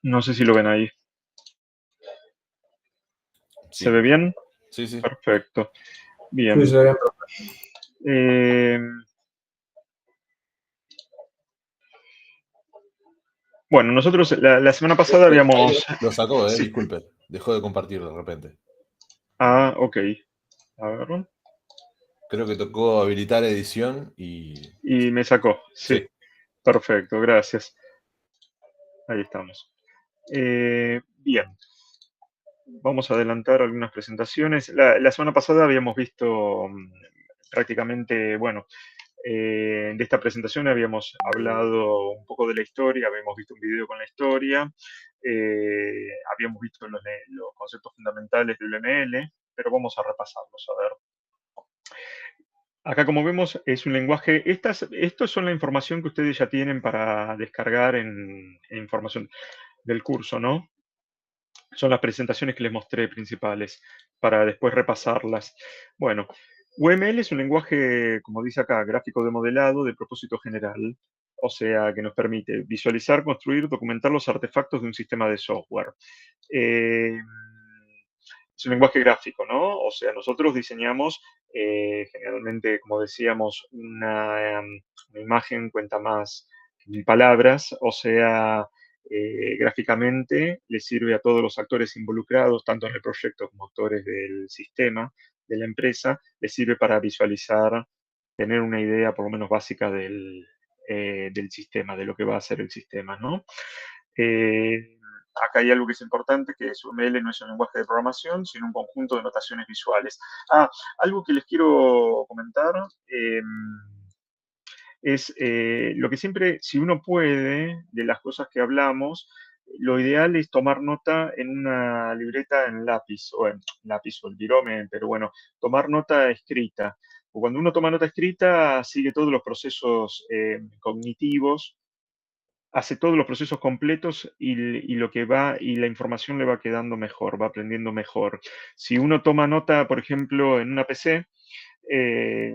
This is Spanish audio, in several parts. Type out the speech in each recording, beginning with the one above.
No sé si lo ven ahí. ¿Se Sí, ve bien? sí, sí. Perfecto. Bien. Sí, se ve bien. Eh, bueno, nosotros la semana pasada habíamos... Lo sacó, Sí. disculpe. Dejó de compartir de repente. Ah, ok. A ver. Creo que tocó habilitar edición y... Y me sacó. Sí. Sí. Perfecto, gracias. Ahí estamos. Bien. Vamos a adelantar algunas presentaciones. La semana pasada habíamos visto prácticamente, bueno, de esta presentación habíamos hablado un poco de la historia, habíamos visto un video con la historia, habíamos visto los conceptos fundamentales del UML, pero vamos a repasarlos. A ver. Acá, como vemos, es un lenguaje. Estos son la información que ustedes ya tienen para descargar en información del curso, ¿no? Son las presentaciones que les mostré principales para después repasarlas. Bueno, UML es un lenguaje, como dice acá, gráfico de modelado de propósito general, o sea, que nos permite visualizar, construir, documentar los artefactos de un sistema de software. Eh, es un lenguaje gráfico, ¿no? O sea, nosotros diseñamos generalmente, como decíamos, una imagen cuenta más que 1000 palabras, o sea, gráficamente le sirve a todos los actores involucrados, tanto en el proyecto como actores del sistema, de la empresa, les sirve para visualizar, tener una idea por lo menos básica del sistema, de lo que va a hacer el sistema, ¿no? Acá hay algo que es importante, que es UML no es un lenguaje de programación, sino un conjunto de notaciones visuales. Algo que les quiero comentar es lo que siempre, si uno puede, de las cosas que hablamos, lo ideal es tomar nota en una libreta en lápiz o el virome, pero bueno, tomar nota escrita. O cuando uno toma nota escrita, sigue todos los procesos cognitivos, hace todos los procesos completos y lo que va y la información le va quedando mejor, va aprendiendo mejor. Si uno toma nota, por ejemplo, en una PC, eh,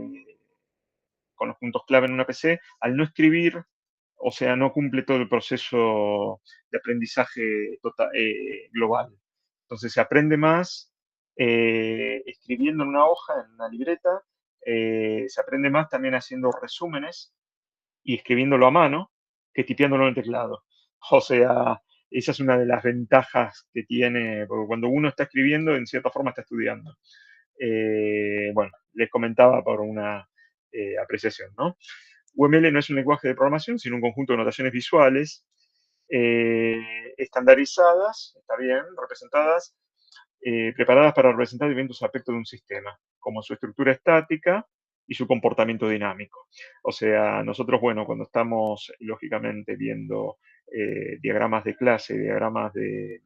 con los puntos clave en una PC, al no escribir, o sea, no cumple todo el proceso de aprendizaje global. Entonces se aprende más escribiendo en una hoja, en una libreta, se aprende más también haciendo resúmenes y escribiéndolo a mano que tipeándolo en el teclado. O sea, esa es una de las ventajas que tiene, porque cuando uno está escribiendo, en cierta forma está estudiando. Bueno, les comentaba por una apreciación, ¿no? UML no es un lenguaje de programación, sino un conjunto de notaciones visuales estandarizadas, está bien, representadas, preparadas para representar distintos aspectos de un sistema, como su estructura estática y su comportamiento dinámico. O sea, nosotros, bueno, cuando estamos lógicamente viendo diagramas de clase, diagramas de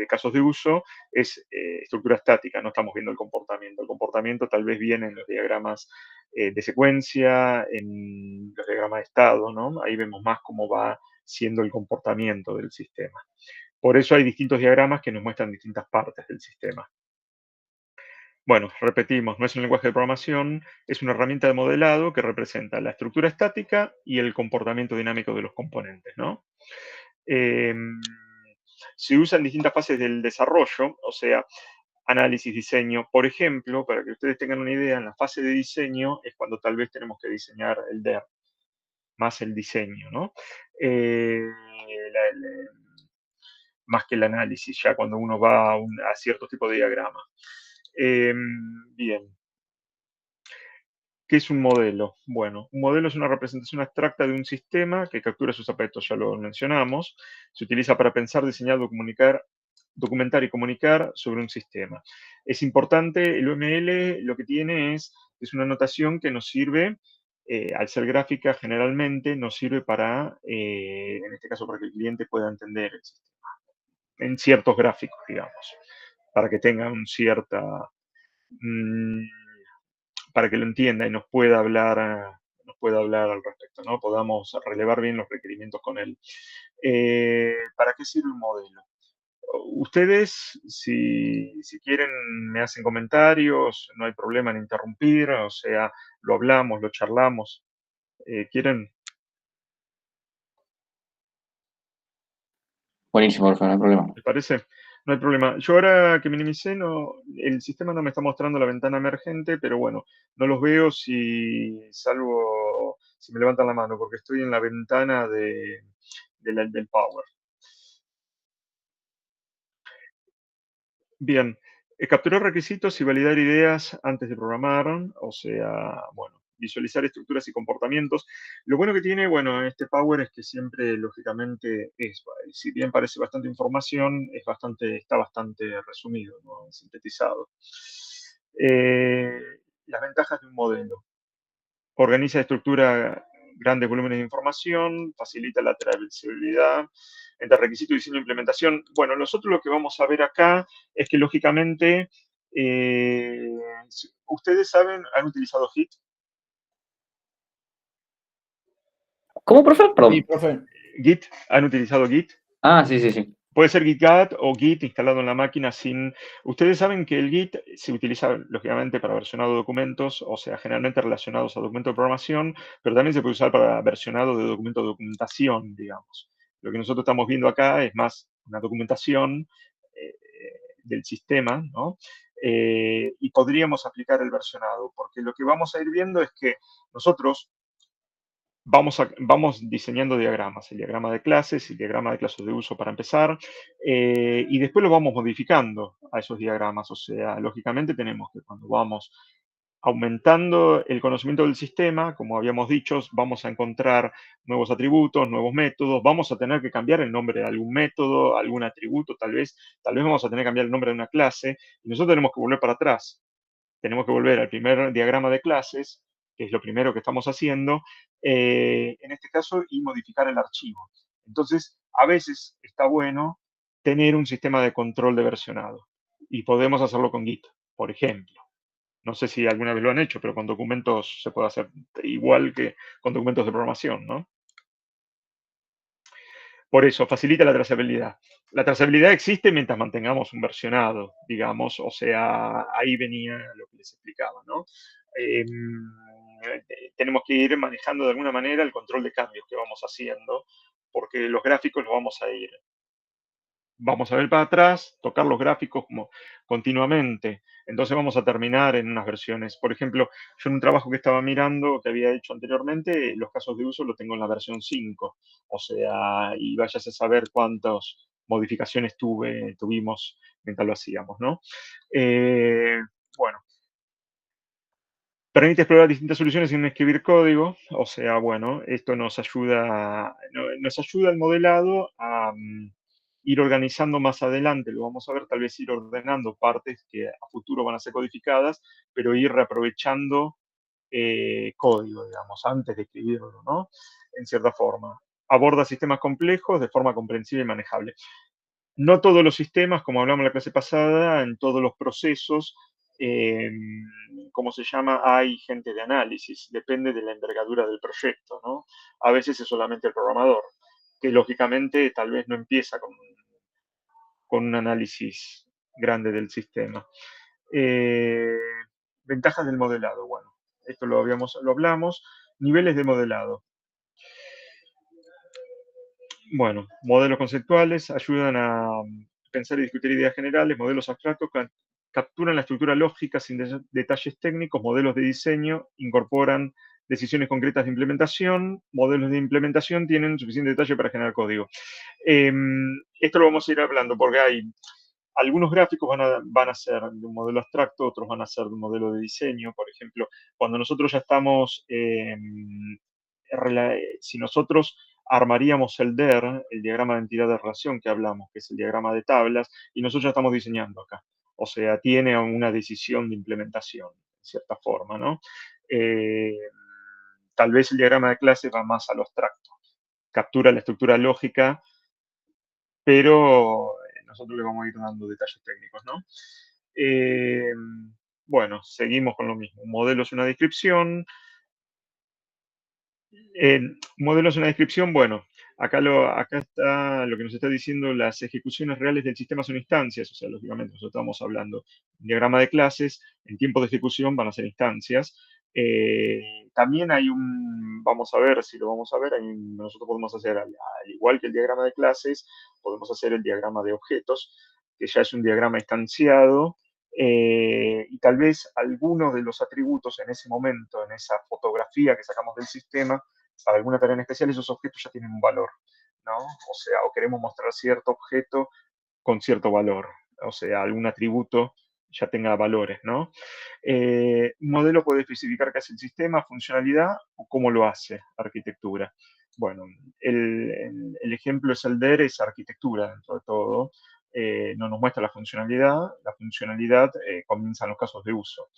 casos de uso, es estructura estática, no estamos viendo el comportamiento. El comportamiento tal vez viene en los diagramas de secuencia, en los diagramas de estado, ¿no? Ahí vemos más cómo va siendo el comportamiento del sistema. Por eso hay distintos diagramas que nos muestran distintas partes del sistema. Bueno, repetimos, no es un lenguaje de programación, es una herramienta de modelado que representa la estructura estática y el comportamiento dinámico de los componentes, ¿no? Se usa en distintas fases del desarrollo, o sea, análisis, diseño. Por ejemplo, para que ustedes tengan una idea, en la fase de diseño es cuando tal vez tenemos que diseñar el DER, más el diseño, ¿no? Más que el análisis, ya cuando uno va a cierto tipo de diagrama. Bien. ¿Qué es un modelo? Bueno, un modelo es una representación abstracta de un sistema que captura sus aspectos, ya lo mencionamos. Se utiliza para pensar, diseñar, documentar y comunicar sobre un sistema. Es importante, el UML lo que tiene es una notación que nos sirve, al ser gráfica generalmente, nos sirve para, en este caso, para que el cliente pueda entender el sistema en ciertos gráficos, digamos, para que tenga un cierta, mm, para que lo entienda y nos pueda hablar al respecto, ¿no? Podamos relevar bien los requerimientos con él. ¿Para qué sirve un modelo? Ustedes, si quieren, me hacen comentarios, no hay problema en interrumpir, o sea, lo hablamos, lo charlamos. ¿Quieren? Buenísimo, profe, no hay problema. ¿Les parece? No hay problema. Yo ahora que minimicé, el sistema no me está mostrando la ventana emergente, pero bueno, no los veo salvo si me levantan la mano, porque estoy en la ventana del Power. Bien, capturar requisitos y validar ideas antes de programar, o sea, bueno, visualizar estructuras y comportamientos. Lo bueno que tiene, bueno, este Power es que siempre, lógicamente, si bien parece bastante información, está bastante resumido, ¿no? Sintetizado. Eh, las ventajas de un modelo. Organiza y estructura grandes volúmenes de información, facilita la trazabilidad entre requisito, diseño e implementación. Bueno, nosotros lo que vamos a ver acá es que, lógicamente, ustedes saben, han utilizado Git. ¿Cómo, profe? Sí, Perdón. profe. Git, han utilizado Git. Ah, sí, sí, sí. Puede ser GitGat o Git instalado en la máquina sin... Ustedes saben que el Git se utiliza, lógicamente, para versionado de documentos, o sea, generalmente relacionados a documentos de programación, pero también se puede usar para versionado de documentos de documentación, digamos. Lo que nosotros estamos viendo acá es más una documentación eh, del sistema, ¿no? Y podríamos aplicar el versionado, porque lo que vamos a ir viendo es que nosotros vamos diseñando diagramas, el diagrama de clases, el diagrama de clases de uso para empezar, y después lo vamos modificando a esos diagramas. O sea, lógicamente tenemos que cuando vamos aumentando el conocimiento del sistema, como habíamos dicho, vamos a encontrar nuevos atributos, nuevos métodos, vamos a tener que cambiar el nombre de algún método, algún atributo, tal vez vamos a tener que cambiar el nombre de una clase, y nosotros tenemos que volver para atrás. Tenemos que volver al primer diagrama de clases, que es lo primero que estamos haciendo, en este caso, y modificar el archivo. Entonces, a veces está bueno tener un sistema de control de versionado, y podemos hacerlo con Git, por ejemplo. No sé si alguna vez lo han hecho, pero con documentos se puede hacer igual que con documentos de programación, ¿no? Por eso, facilita la trazabilidad. La trazabilidad existe mientras mantengamos un versionado, digamos, o sea, ahí venía lo que les explicaba, ¿no? Tenemos que ir manejando de alguna manera el control de cambios que vamos haciendo, porque los gráficos los vamos a ver para atrás, tocar los gráficos como continuamente. Entonces vamos a terminar en unas versiones. Por ejemplo, yo en un trabajo que estaba mirando, que había hecho anteriormente, los casos de uso lo tengo en la versión 5. O sea, y vayas a saber cuántas modificaciones tuvimos mientras lo hacíamos, ¿no? Bueno, permite explorar distintas soluciones sin escribir código. O sea, bueno, esto nos ayuda al modelado a ir organizando más adelante, lo vamos a ver, tal vez ir ordenando partes que a futuro van a ser codificadas, pero ir reaprovechando código, digamos, antes de escribirlo, ¿no? En cierta forma. Aborda sistemas complejos de forma comprensible y manejable. No todos los sistemas, como hablamos en la clase pasada, en todos los procesos, eh, ¿cómo se llama? Hay gente de análisis, depende de la envergadura del proyecto, ¿no? A veces es solamente el programador, que lógicamente tal vez no empieza con un análisis grande del sistema. Eh, ventajas del modelado, bueno, esto lo hablamos. Niveles de modelado. Bueno, modelos conceptuales ayudan a pensar y discutir ideas generales, modelos abstractos capturan la estructura lógica sin detalles técnicos, modelos de diseño incorporan decisiones concretas de implementación, modelos de implementación tienen suficiente detalle para generar código. Esto lo vamos a ir hablando porque hay algunos gráficos van a ser de un modelo abstracto, otros van a ser de un modelo de diseño. Por ejemplo, cuando nosotros ya estamos, si nosotros armaríamos el DER, el diagrama de entidad de relación que hablamos, que es el diagrama de tablas, y nosotros ya estamos diseñando acá. O sea, tiene una decisión de implementación, en cierta forma, ¿no? Tal vez el diagrama de clase va más a lo abstracto. Captura la estructura lógica, pero nosotros le vamos a ir dando detalles técnicos, ¿no? Bueno, seguimos con lo mismo. Modelo es una descripción. Modelo es una descripción, bueno, acá está lo que nos está diciendo, las ejecuciones reales del sistema son instancias, o sea, lógicamente nosotros estamos hablando de un diagrama de clases, en tiempo de ejecución van a ser instancias. También hay vamos a ver si lo vamos a ver, nosotros podemos hacer, al igual que el diagrama de clases, podemos hacer el diagrama de objetos, que ya es un diagrama instanciado, y tal vez algunos de los atributos en ese momento, en esa fotografía que sacamos del sistema, para alguna tarea en especial, esos objetos ya tienen un valor, ¿no? O sea, o queremos mostrar cierto objeto con cierto valor, o sea, algún atributo ya tenga valores, ¿no? Un modelo puede especificar qué hace el sistema, funcionalidad o cómo lo hace, arquitectura. Bueno, el ejemplo es el DER, es arquitectura dentro de todo. No nos muestra la funcionalidad comienza en los casos de uso.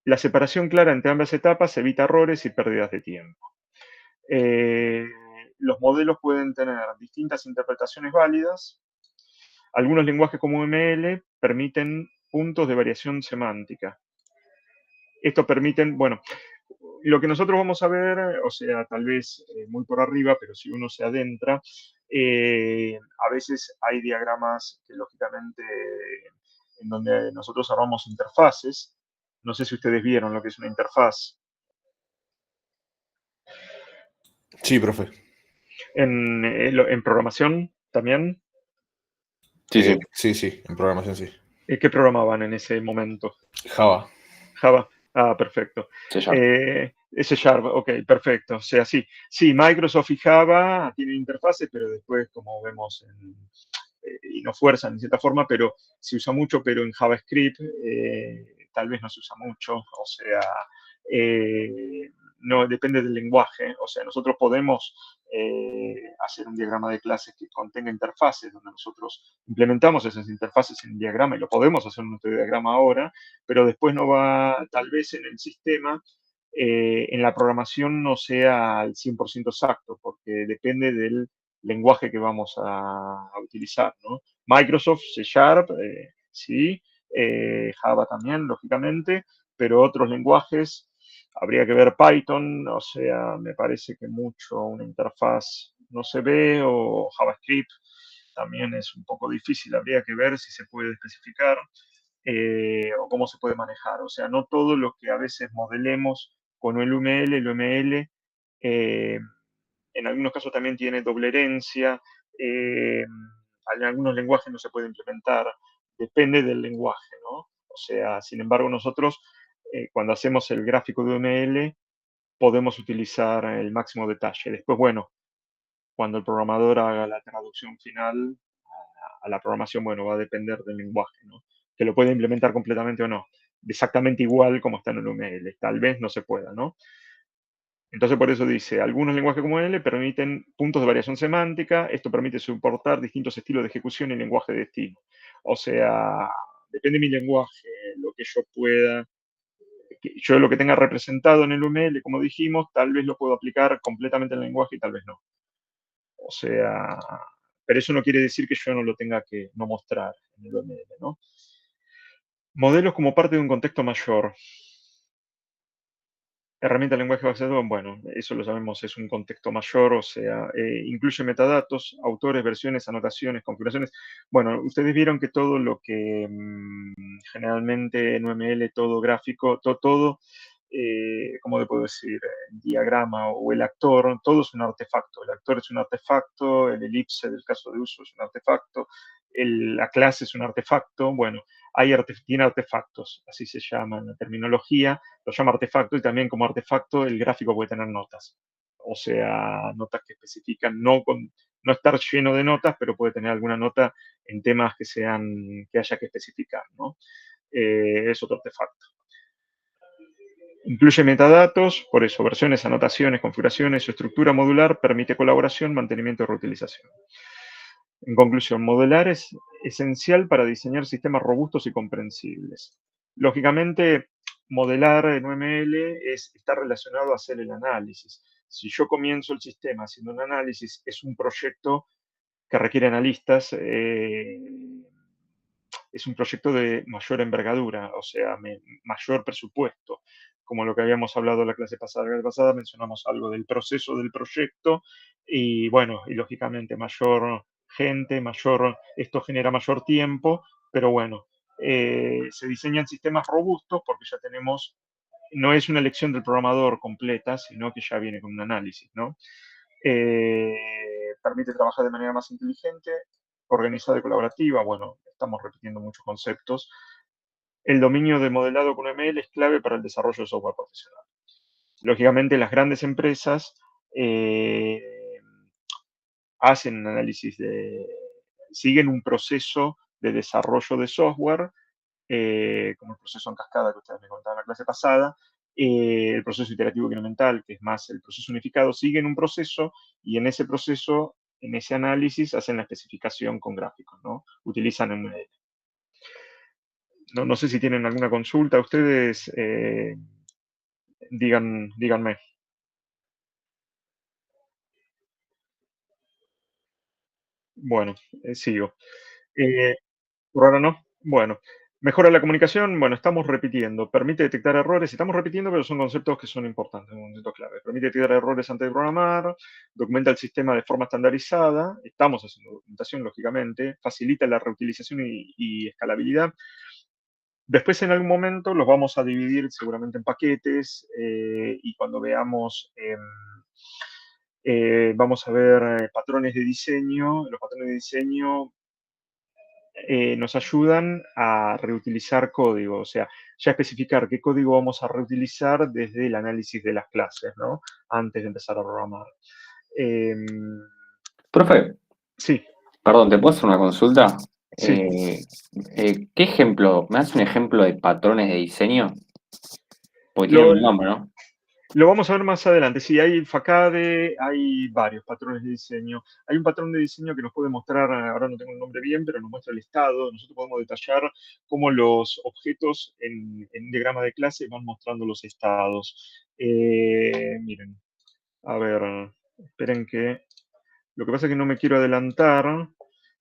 La separación clara entre ambas etapas evita errores y pérdidas de tiempo. Los modelos pueden tener distintas interpretaciones válidas. Algunos lenguajes como ML permiten puntos de variación semántica. Esto permiten, bueno, lo que nosotros vamos a ver, o sea, tal vez muy por arriba, pero si uno se adentra, a veces hay diagramas que lógicamente en donde nosotros armamos interfaces. No sé si ustedes vieron lo que es una interfaz. Sí, profe. En programación también. Sí. Sí, en programación sí. ¿Qué programaban en ese momento? Java. Java. Ah, perfecto. C#. C#, ok, perfecto. O sea, sí, Microsoft y Java tienen interfaces, pero después, como vemos, y no fuerzan en cierta forma, pero se usa mucho, pero en JavaScript tal vez no se usa mucho. O sea, no depende del lenguaje. O sea, nosotros podemos hacer un diagrama de clases que contenga interfaces, donde nosotros implementamos esas interfaces en un diagrama y lo podemos hacer en nuestro diagrama ahora, pero después no va, tal vez en el sistema, en la programación no sea al 100% exacto, porque depende del lenguaje que vamos a utilizar, ¿no? Microsoft, C#, sí, Java también, lógicamente, pero otros lenguajes, habría que ver Python, o sea, me parece que mucho una interfaz no se ve, o JavaScript también es un poco difícil, habría que ver si se puede especificar o cómo se puede manejar. O sea, no todo lo que a veces modelemos con el UML en algunos casos también tiene doble herencia, en algunos lenguajes no se puede implementar, depende del lenguaje, ¿no? O sea, sin embargo, nosotros cuando hacemos el gráfico de UML podemos utilizar el máximo detalle. Después, bueno, cuando el programador haga la traducción final a la programación, bueno, va a depender del lenguaje, ¿no? Que lo puede implementar completamente o no. Exactamente igual como está en el UML. Tal vez no se pueda, ¿no? Entonces, por eso dice, algunos lenguajes como L permiten puntos de variación semántica. Esto permite soportar distintos estilos de ejecución y lenguaje de destino. O sea, depende de mi lenguaje, lo que yo pueda, yo lo que tenga representado en el UML, como dijimos, tal vez lo puedo aplicar completamente en el lenguaje y tal vez no. O sea, pero eso no quiere decir que yo no lo tenga que no mostrar en el UML, ¿no? Modelos como parte de un contexto mayor. Herramienta de lenguaje basado, bueno, eso lo sabemos, es un contexto mayor, o sea, incluye metadatos, autores, versiones, anotaciones, configuraciones. Bueno, ustedes vieron que todo lo que generalmente en UML, todo gráfico, todo, ¿cómo le puedo decir? El diagrama o el actor, todo es un artefacto. El actor es un artefacto, el elipse del caso de uso es un artefacto, la clase es un artefacto. Bueno, tiene artefactos, así se llama en la terminología, lo llama artefacto y también como artefacto el gráfico puede tener notas. O sea, notas que especifican, no estar lleno de notas, pero puede tener alguna nota en temas que haya que especificar, ¿no? Es otro artefacto. Incluye metadatos, por eso, versiones, anotaciones, configuraciones, su estructura modular permite colaboración, mantenimiento y reutilización. En conclusión, modelar es esencial para diseñar sistemas robustos y comprensibles. Lógicamente, modelar en UML está relacionado a hacer el análisis. Si yo comienzo el sistema haciendo un análisis, es un proyecto que requiere analistas, es un proyecto de mayor envergadura, o sea, mayor presupuesto. Como lo que habíamos hablado la clase pasada, mencionamos algo del proceso del proyecto y bueno, y lógicamente mayor gente, esto genera mayor tiempo, pero bueno, se diseñan sistemas robustos porque ya tenemos no es una elección del programador completa, sino que ya viene con un análisis, ¿no? Permite trabajar de manera más inteligente, organizada y colaborativa. Bueno, estamos repitiendo muchos conceptos. El dominio de modelado con ML es clave para el desarrollo de software profesional. Lógicamente, las grandes empresas hacen análisis siguen un proceso de desarrollo de software, como el proceso en cascada que ustedes me contaban en la clase pasada, el proceso iterativo incremental, que es más el proceso unificado, siguen un proceso y en ese proceso, en ese análisis, hacen la especificación con gráficos, ¿no? Utilizan ML. No sé si tienen alguna consulta, ustedes díganme. Bueno, sigo. Por ahora no. Bueno, mejora la comunicación. Bueno, estamos repitiendo. Permite detectar errores. Estamos repitiendo, pero son conceptos que son importantes, conceptos clave. Permite detectar errores antes de programar. Documenta el sistema de forma estandarizada. Estamos haciendo documentación, lógicamente. Facilita la reutilización y escalabilidad. Después, en algún momento, los vamos a dividir seguramente en paquetes y cuando veamos, vamos a ver patrones de diseño. Los patrones de diseño nos ayudan a reutilizar código, o sea, ya especificar qué código vamos a reutilizar desde el análisis de las clases, ¿no? Antes de empezar a programar. Profe, Sí, perdón, ¿te puedo hacer una consulta? sí. ¿Qué ejemplo? ¿Me das un ejemplo de patrones de diseño? Porque tienen Lo, un nombre, ¿no? lo vamos a ver más adelante. Sí, hay FACADE, hay varios patrones de diseño. Hay un patrón de diseño que nos puede mostrar, ahora no tengo el nombre bien, pero nos muestra el estado. Nosotros podemos detallar cómo los objetos en un diagrama de clase van mostrando los estados. Miren, a ver, esperen que... Lo que pasa es que no me quiero adelantar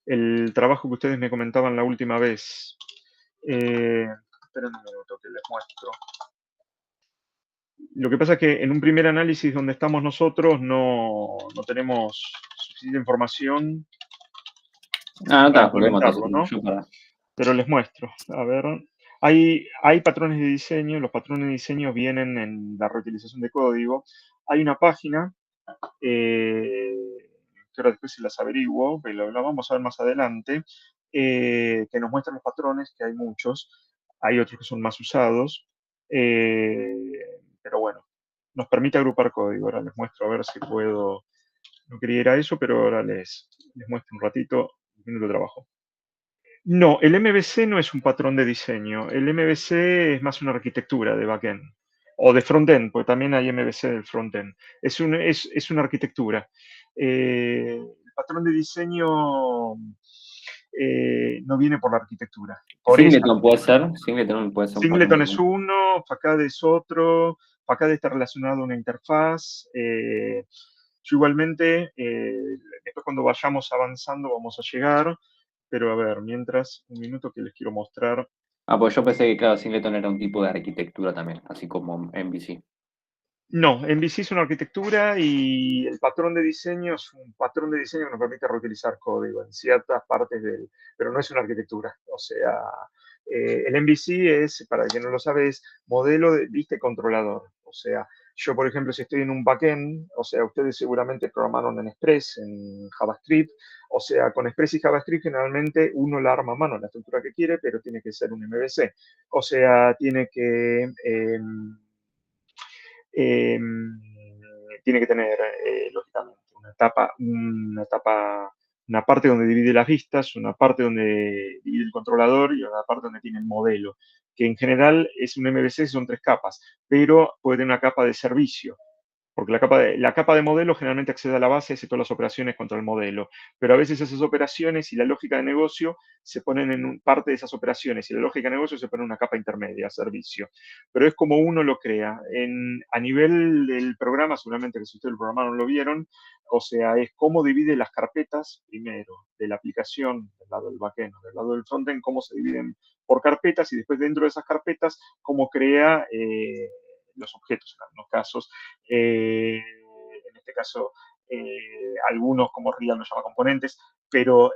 el trabajo que ustedes me comentaban la última vez. Esperen un minuto que les muestro. Lo que pasa es que en un primer análisis donde estamos nosotros no tenemos suficiente información Ah, no te para hagas problema, entonces implementarlo, ¿no? yo para. Pero les muestro. A ver, hay patrones de diseño. Los patrones de diseño vienen en la reutilización de código. Hay una página que ahora después se las averiguo, pero la vamos a ver más adelante, que nos muestra los patrones, que hay muchos. Hay otros que son más usados. Pero bueno, nos permite agrupar código. Ahora les muestro a ver si puedo. No quería ir a eso, pero ahora les muestro un ratito un minuto de trabajo. No, el MVC no es un patrón de diseño. El MVC es más una arquitectura de backend o de frontend, porque también hay MVC del frontend. Es una arquitectura. El patrón de diseño no viene por la arquitectura. Por esa Singleton puede ser, Singleton puede ser un patrón Singleton de es diseño. uno, Facade es otro, Facade está relacionado a una interfaz. Yo igualmente, después cuando vayamos avanzando vamos a llegar, pero a ver, mientras, un minuto que les quiero mostrar. Ah, pues yo pensé que, claro, Singleton era un tipo de arquitectura también, así como MVC. No, MVC es una arquitectura y el patrón de diseño es un patrón de diseño que nos permite reutilizar código en ciertas partes del, pero no es una arquitectura. O sea, el MVC es, para quien no lo sabe, es modelo de viste controlador. O sea, yo, por ejemplo, si estoy en un backend, o sea, ustedes seguramente programaron en Express, en JavaScript, o sea, con Express y JavaScript generalmente uno la arma a mano, la estructura que quiere, pero tiene que ser un MVC. O sea, eh, tiene que tener, lógicamente, una parte donde divide las vistas, una parte donde divide el controlador y una parte donde tiene el modelo, que en general es un MVC, son tres capas, pero puede tener una capa de servicio. Porque la capa de modelo generalmente accede a la base y hace todas las operaciones contra el modelo. Pero a veces esas operaciones y la lógica de negocio se ponen en parte de esas operaciones y la lógica de negocio se pone en una capa intermedia, servicio. Pero es como uno lo crea. A nivel del programa, seguramente que si ustedes lo programaron lo vieron, o sea, es cómo divide las carpetas, primero, de la aplicación, del lado del backend, del lado del frontend, cómo se dividen por carpetas y después dentro de esas carpetas, cómo crea los objetos en algunos casos. En este caso, algunos como RIA los llama componentes, pero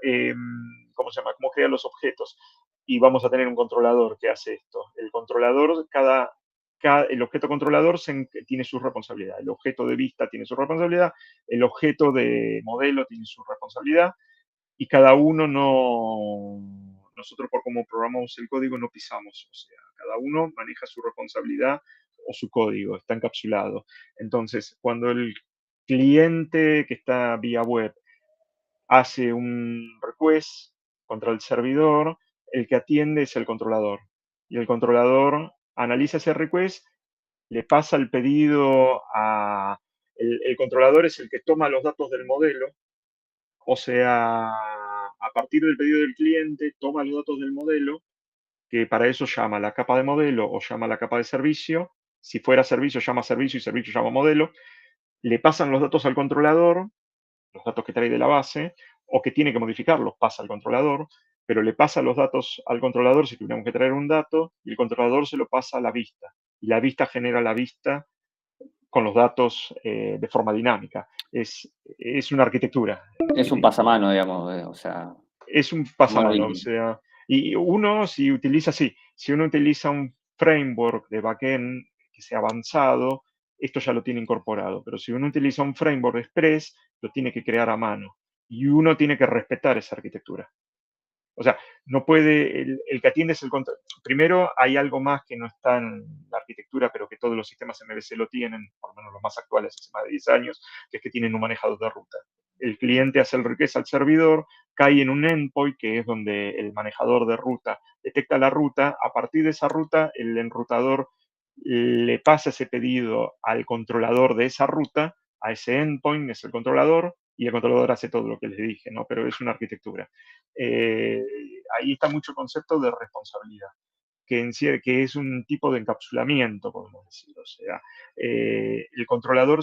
¿cómo se llama? ¿Cómo crea los objetos? Y vamos a tener un controlador que hace esto. El controlador, el objeto controlador tiene su responsabilidad, el objeto de vista tiene su responsabilidad, el objeto de modelo tiene su responsabilidad, y cada uno nosotros por cómo programamos el código no pisamos, o sea, cada uno maneja su responsabilidad o su código, está encapsulado. Entonces, cuando el cliente que está vía web hace un request contra el servidor, el que atiende es el controlador. Y el controlador analiza ese request, le pasa el pedido a... El controlador es el que toma los datos del modelo, o sea, a partir del pedido del cliente, toma los datos del modelo, que para eso llama la capa de modelo o llama la capa de servicio. Si fuera servicio, llama servicio y servicio llama modelo. Le pasan los datos al controlador, los datos que trae de la base, o que tiene que modificarlos, pasa al controlador, pero le pasa los datos al controlador si tuviéramos que traer un dato, y el controlador se lo pasa a la vista. Y la vista genera la vista con los datos de forma dinámica. Es una arquitectura. Es un pasamano, digamos, o sea, Es un mano pasamano, o limpia. sea, y uno si utiliza, sí, si uno utiliza un framework de backend que sea avanzado, esto ya lo tiene incorporado, pero si uno utiliza un framework Express, lo tiene que crear a mano, y uno tiene que respetar esa arquitectura. O sea, no puede, el que atiende es el control. Primero, hay algo más que no está en la arquitectura, pero que todos los sistemas MVC lo tienen, por lo menos los más actuales, hace más de 10 años, que es que tienen un manejador de ruta. El cliente hace el request al servidor, cae en un endpoint, que es donde el manejador de ruta detecta la ruta. A partir de esa ruta, el enrutador le pasa ese pedido al controlador de esa ruta, a ese endpoint, es el controlador, y el controlador hace todo lo que les dije, ¿no? Pero es una arquitectura. Eh, Ahí está mucho concepto de responsabilidad, que es un tipo de encapsulamiento, podemos decir. O sea, el controlador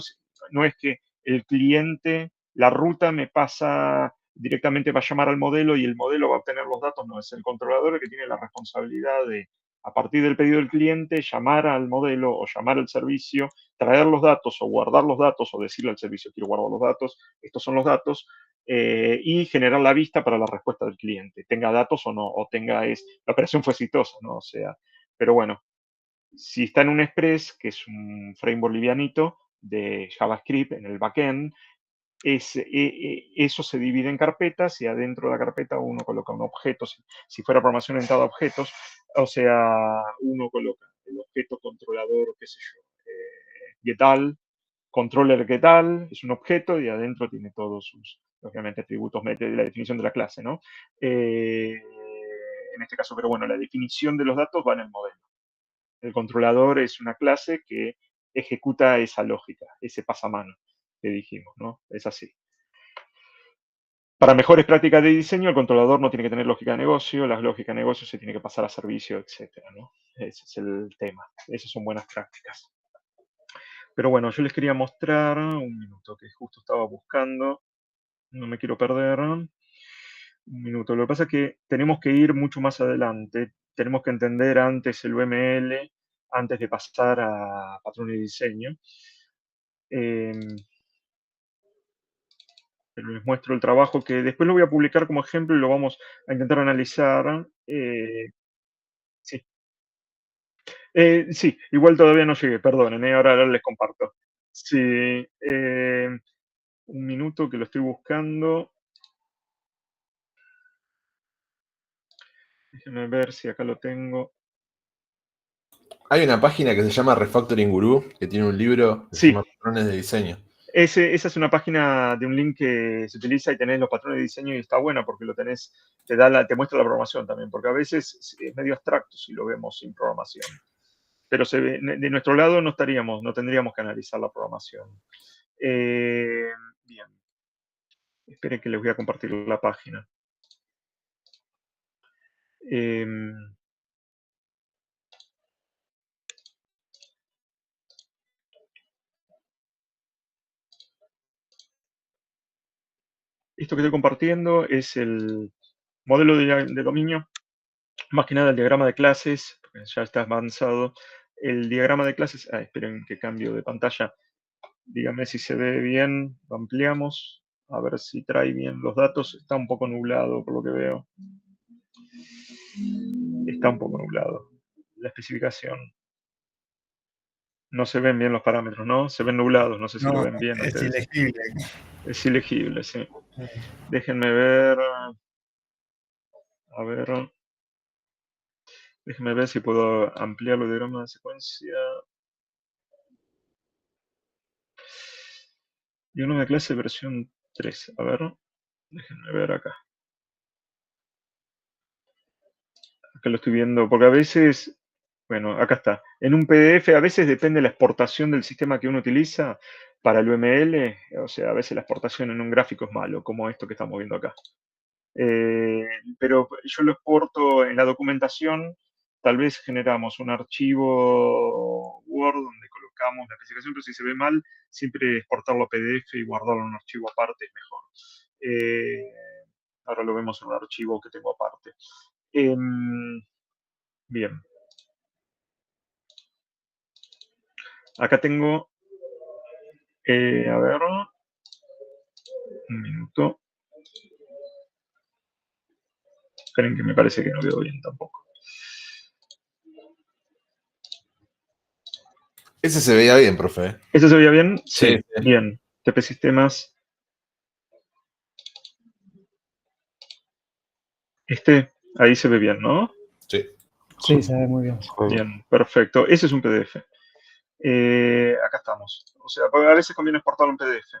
no es que el cliente, la ruta me pasa directamente, va a llamar al modelo y el modelo va a obtener los datos, no, es el controlador el que tiene la responsabilidad de, a partir del pedido del cliente, llamar al modelo o llamar al servicio, traer los datos o guardar los datos o decirle al servicio, quiero guardar los datos, estos son los datos, y generar la vista para la respuesta del cliente, tenga datos o no, o tenga, la operación fue exitosa, ¿no? O sea, pero bueno, si está en un Express, que es un framework livianito de JavaScript en el backend, eso se divide en carpetas y adentro de la carpeta uno coloca un objeto, si fuera programación orientada a objetos, o sea, uno coloca el objeto controlador, qué sé yo, getal, controller getal, es un objeto y adentro tiene todos sus, obviamente, atributos, mete la definición de la clase, ¿no? En este caso, pero bueno, la definición de los datos va en el modelo. El controlador es una clase que ejecuta esa lógica, ese pasamano que dijimos, ¿no? Es así. Para mejores prácticas de diseño, el controlador no tiene que tener lógica de negocio, la lógica de negocio se tiene que pasar a servicio, etcétera, ¿no? Ese es el tema. Esas son buenas prácticas. Pero bueno, yo les quería mostrar, un minuto que justo estaba buscando, no me quiero perder. Un minuto. Lo que pasa es que tenemos que ir mucho más adelante. Tenemos que entender antes el UML, antes de pasar a patrón de diseño. Pero les muestro el trabajo que después lo voy a publicar como ejemplo y lo vamos a intentar analizar. Sí. Sí, igual todavía no llegué, perdonen, ahora les comparto. Sí, un minuto que lo estoy buscando. Déjenme ver si acá lo tengo. Hay una página que se llama Refactoring Guru, que tiene un libro que se Sí, llama Patrones de Diseño. esa es una página de un link que se utiliza y tenés los patrones de diseño y está buena porque lo tenés, te muestra la programación también, porque a veces es medio abstracto si lo vemos sin programación. Pero de nuestro lado no tendríamos que analizar la programación. Bien. Esperen que les voy a compartir la página. Esto que estoy compartiendo es el modelo de dominio, más que nada el diagrama de clases, porque ya está avanzado. El diagrama de clases, esperen que cambio de pantalla. Dígame si se ve bien, lo ampliamos, a ver si trae bien los datos. Está un poco nublado por lo que veo. Está un poco nublado la especificación. No se ven bien los parámetros, ¿no? Se ven nublados, no sé si lo No, ven bien es ustedes. ilegible. Es ilegible, sí. Déjenme ver. A ver. Déjenme ver si puedo ampliar los diagramas de secuencia. Diagrama de clase versión 3. A ver. Déjenme ver acá. Acá lo estoy viendo, porque a veces, bueno, acá está. En un PDF a veces depende de la exportación del sistema que uno utiliza para el UML, o sea, a veces la exportación en un gráfico es malo, como esto que estamos viendo acá. Pero yo lo exporto en la documentación, tal vez generamos un archivo Word donde colocamos la especificación, pero si se ve mal, siempre exportarlo a PDF y guardarlo en un archivo aparte es mejor. Ahora lo vemos en un archivo que tengo aparte. Bien. Acá tengo, a ver, un minuto. Esperen que me parece que no veo bien tampoco. Ese se veía bien, profe. ¿Ese se veía bien? Sí, Sí, sí. bien. TP Sistemas. Ahí se ve bien, ¿no? Sí. Sí, se ve muy bien. Bien, perfecto. Ese es un PDF. Acá estamos. O sea, a veces conviene exportarlo en PDF.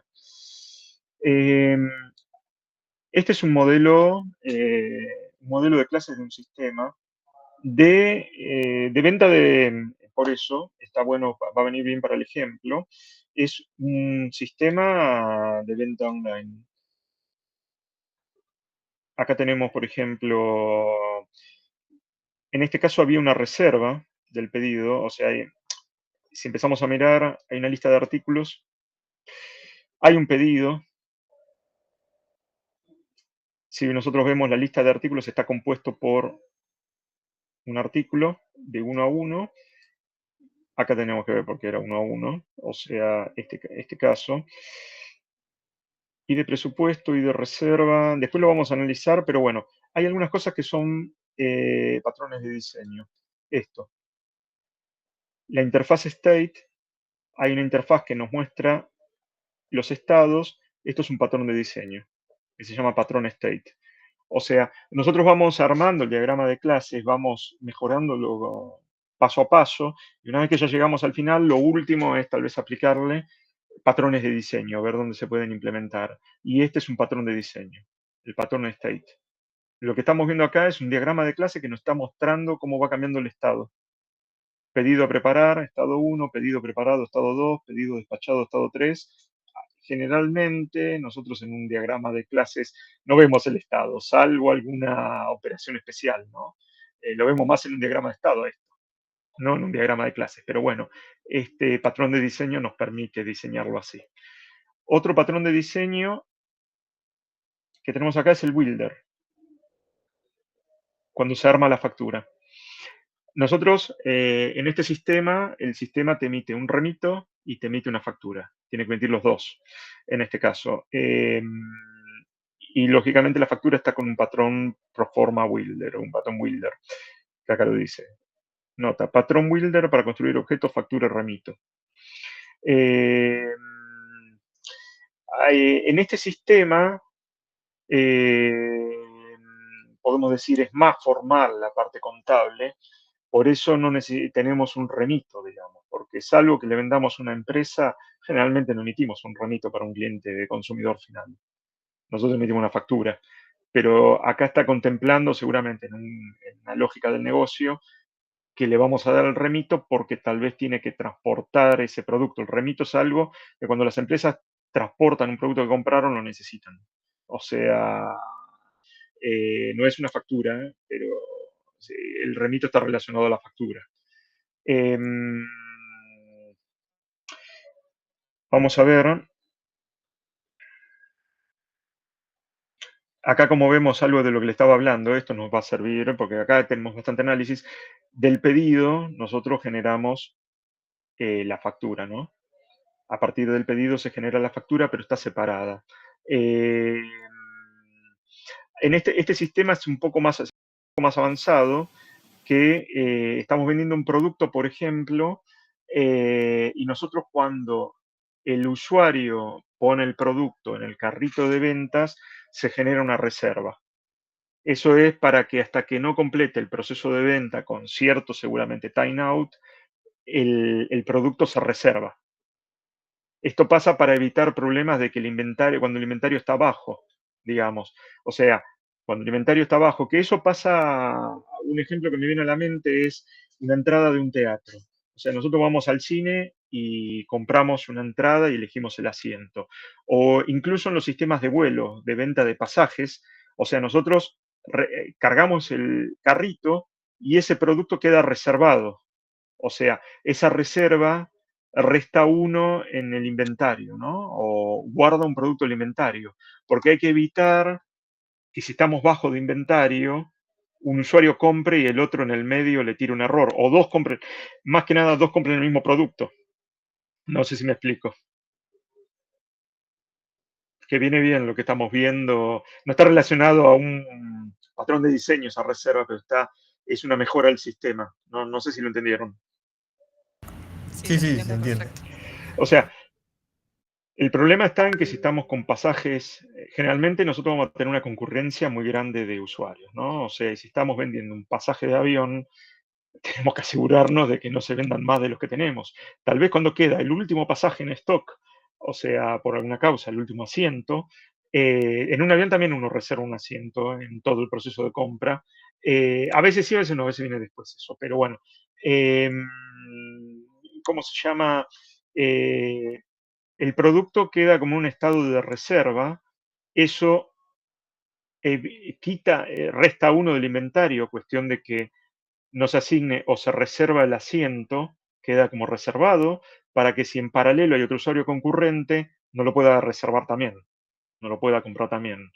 Este es un modelo de clases de un sistema de venta de, por eso, está bueno, va a venir bien para el ejemplo, es un sistema de venta online. Acá tenemos, por ejemplo, en este caso había una reserva del pedido, o sea, si empezamos a mirar, hay una lista de artículos, hay un pedido. Si nosotros vemos la lista de artículos, está compuesto por un artículo de 1 a 1. Acá tenemos que ver por qué era 1 a 1, o sea, este caso. Y de presupuesto y de reserva. Después lo vamos a analizar, pero bueno, hay algunas cosas que son patrones de diseño. Esto. La interfaz state, hay una interfaz que nos muestra los estados. Esto es un patrón de diseño, que se llama patrón state. O sea, nosotros vamos armando el diagrama de clases, vamos mejorándolo paso a paso, y una vez que ya llegamos al final, lo último es tal vez aplicarle patrones de diseño, ver dónde se pueden implementar. Y este es un patrón de diseño, el patrón state. Lo que estamos viendo acá es un diagrama de clase que nos está mostrando cómo va cambiando el estado. Pedido a preparar, estado 1, pedido preparado, estado 2, pedido despachado, estado 3. Generalmente nosotros en un diagrama de clases no vemos el estado, salvo alguna operación especial, ¿no? Lo vemos más en un diagrama de estado esto, no en un diagrama de clases, pero bueno, este patrón de diseño nos permite diseñarlo así. Otro patrón de diseño que tenemos acá es el builder, cuando se arma la factura. Nosotros, en este sistema, el sistema te emite un remito y te emite una factura. Tiene que emitir los dos, en este caso. Y lógicamente la factura está con un patrón proforma builder o un patrón builder, que acá lo dice. Nota, patrón builder para construir objetos, factura, remito. En este sistema, podemos decir, es más formal la parte contable. Por eso no tenemos un remito, digamos, porque salvo que le vendamos a una empresa, generalmente no emitimos un remito para un cliente de consumidor final. Nosotros emitimos una factura. Pero acá está contemplando seguramente en la lógica del negocio que le vamos a dar el remito porque tal vez tiene que transportar ese producto. El remito es algo que cuando las empresas transportan un producto que compraron lo necesitan. O sea, no es una factura, pero sí, el remito está relacionado a la factura. Vamos a ver. Acá como vemos algo de lo que le estaba hablando, esto nos va a servir porque acá tenemos bastante análisis. Del pedido nosotros generamos la factura, ¿no? A partir del pedido se genera la factura, pero está separada. En este sistema es un poco más avanzado, que estamos vendiendo un producto, por ejemplo, Y nosotros cuando el usuario pone el producto en el carrito de ventas, se genera una reserva. Eso es para que hasta que no complete el proceso de venta con cierto, seguramente, time out, el producto se reserva. Esto pasa para evitar problemas de que el inventario, cuando el inventario está bajo, digamos. O sea, cuando el inventario está bajo, que eso pasa, un ejemplo que me viene a la mente es una entrada de un teatro. O sea, nosotros vamos al cine y compramos una entrada y elegimos el asiento. O incluso en los sistemas de vuelo, de venta de pasajes, o sea, nosotros cargamos el carrito y ese producto queda reservado. O sea, esa reserva resta uno en el inventario, ¿no? O guarda un producto del inventario, porque hay que evitar que si estamos bajo de inventario, un usuario compre y el otro en el medio le tire un error, o dos compren, más que nada dos compren el mismo producto. No sé si me explico. Que viene bien lo que estamos viendo, no está relacionado a un patrón de diseño esa reserva, pero es una mejora del sistema. No sé si lo entendieron. Sí, sí, se entiende. O sea, el problema está en que si estamos con pasajes, generalmente nosotros vamos a tener una concurrencia muy grande de usuarios, ¿no? O sea, si estamos vendiendo un pasaje de avión, tenemos que asegurarnos de que no se vendan más de los que tenemos. Tal vez cuando queda el último pasaje en stock, o sea, por alguna causa, el último asiento, en un avión también uno reserva un asiento en todo el proceso de compra. A veces sí, a veces no, a veces viene después eso, pero bueno. Eh, ¿Cómo se llama? Eh, el producto queda como un estado de reserva, eso resta uno del inventario, cuestión de que no se asigne o se reserva el asiento, queda como reservado, para que si en paralelo hay otro usuario concurrente, no lo pueda reservar también, no lo pueda comprar también.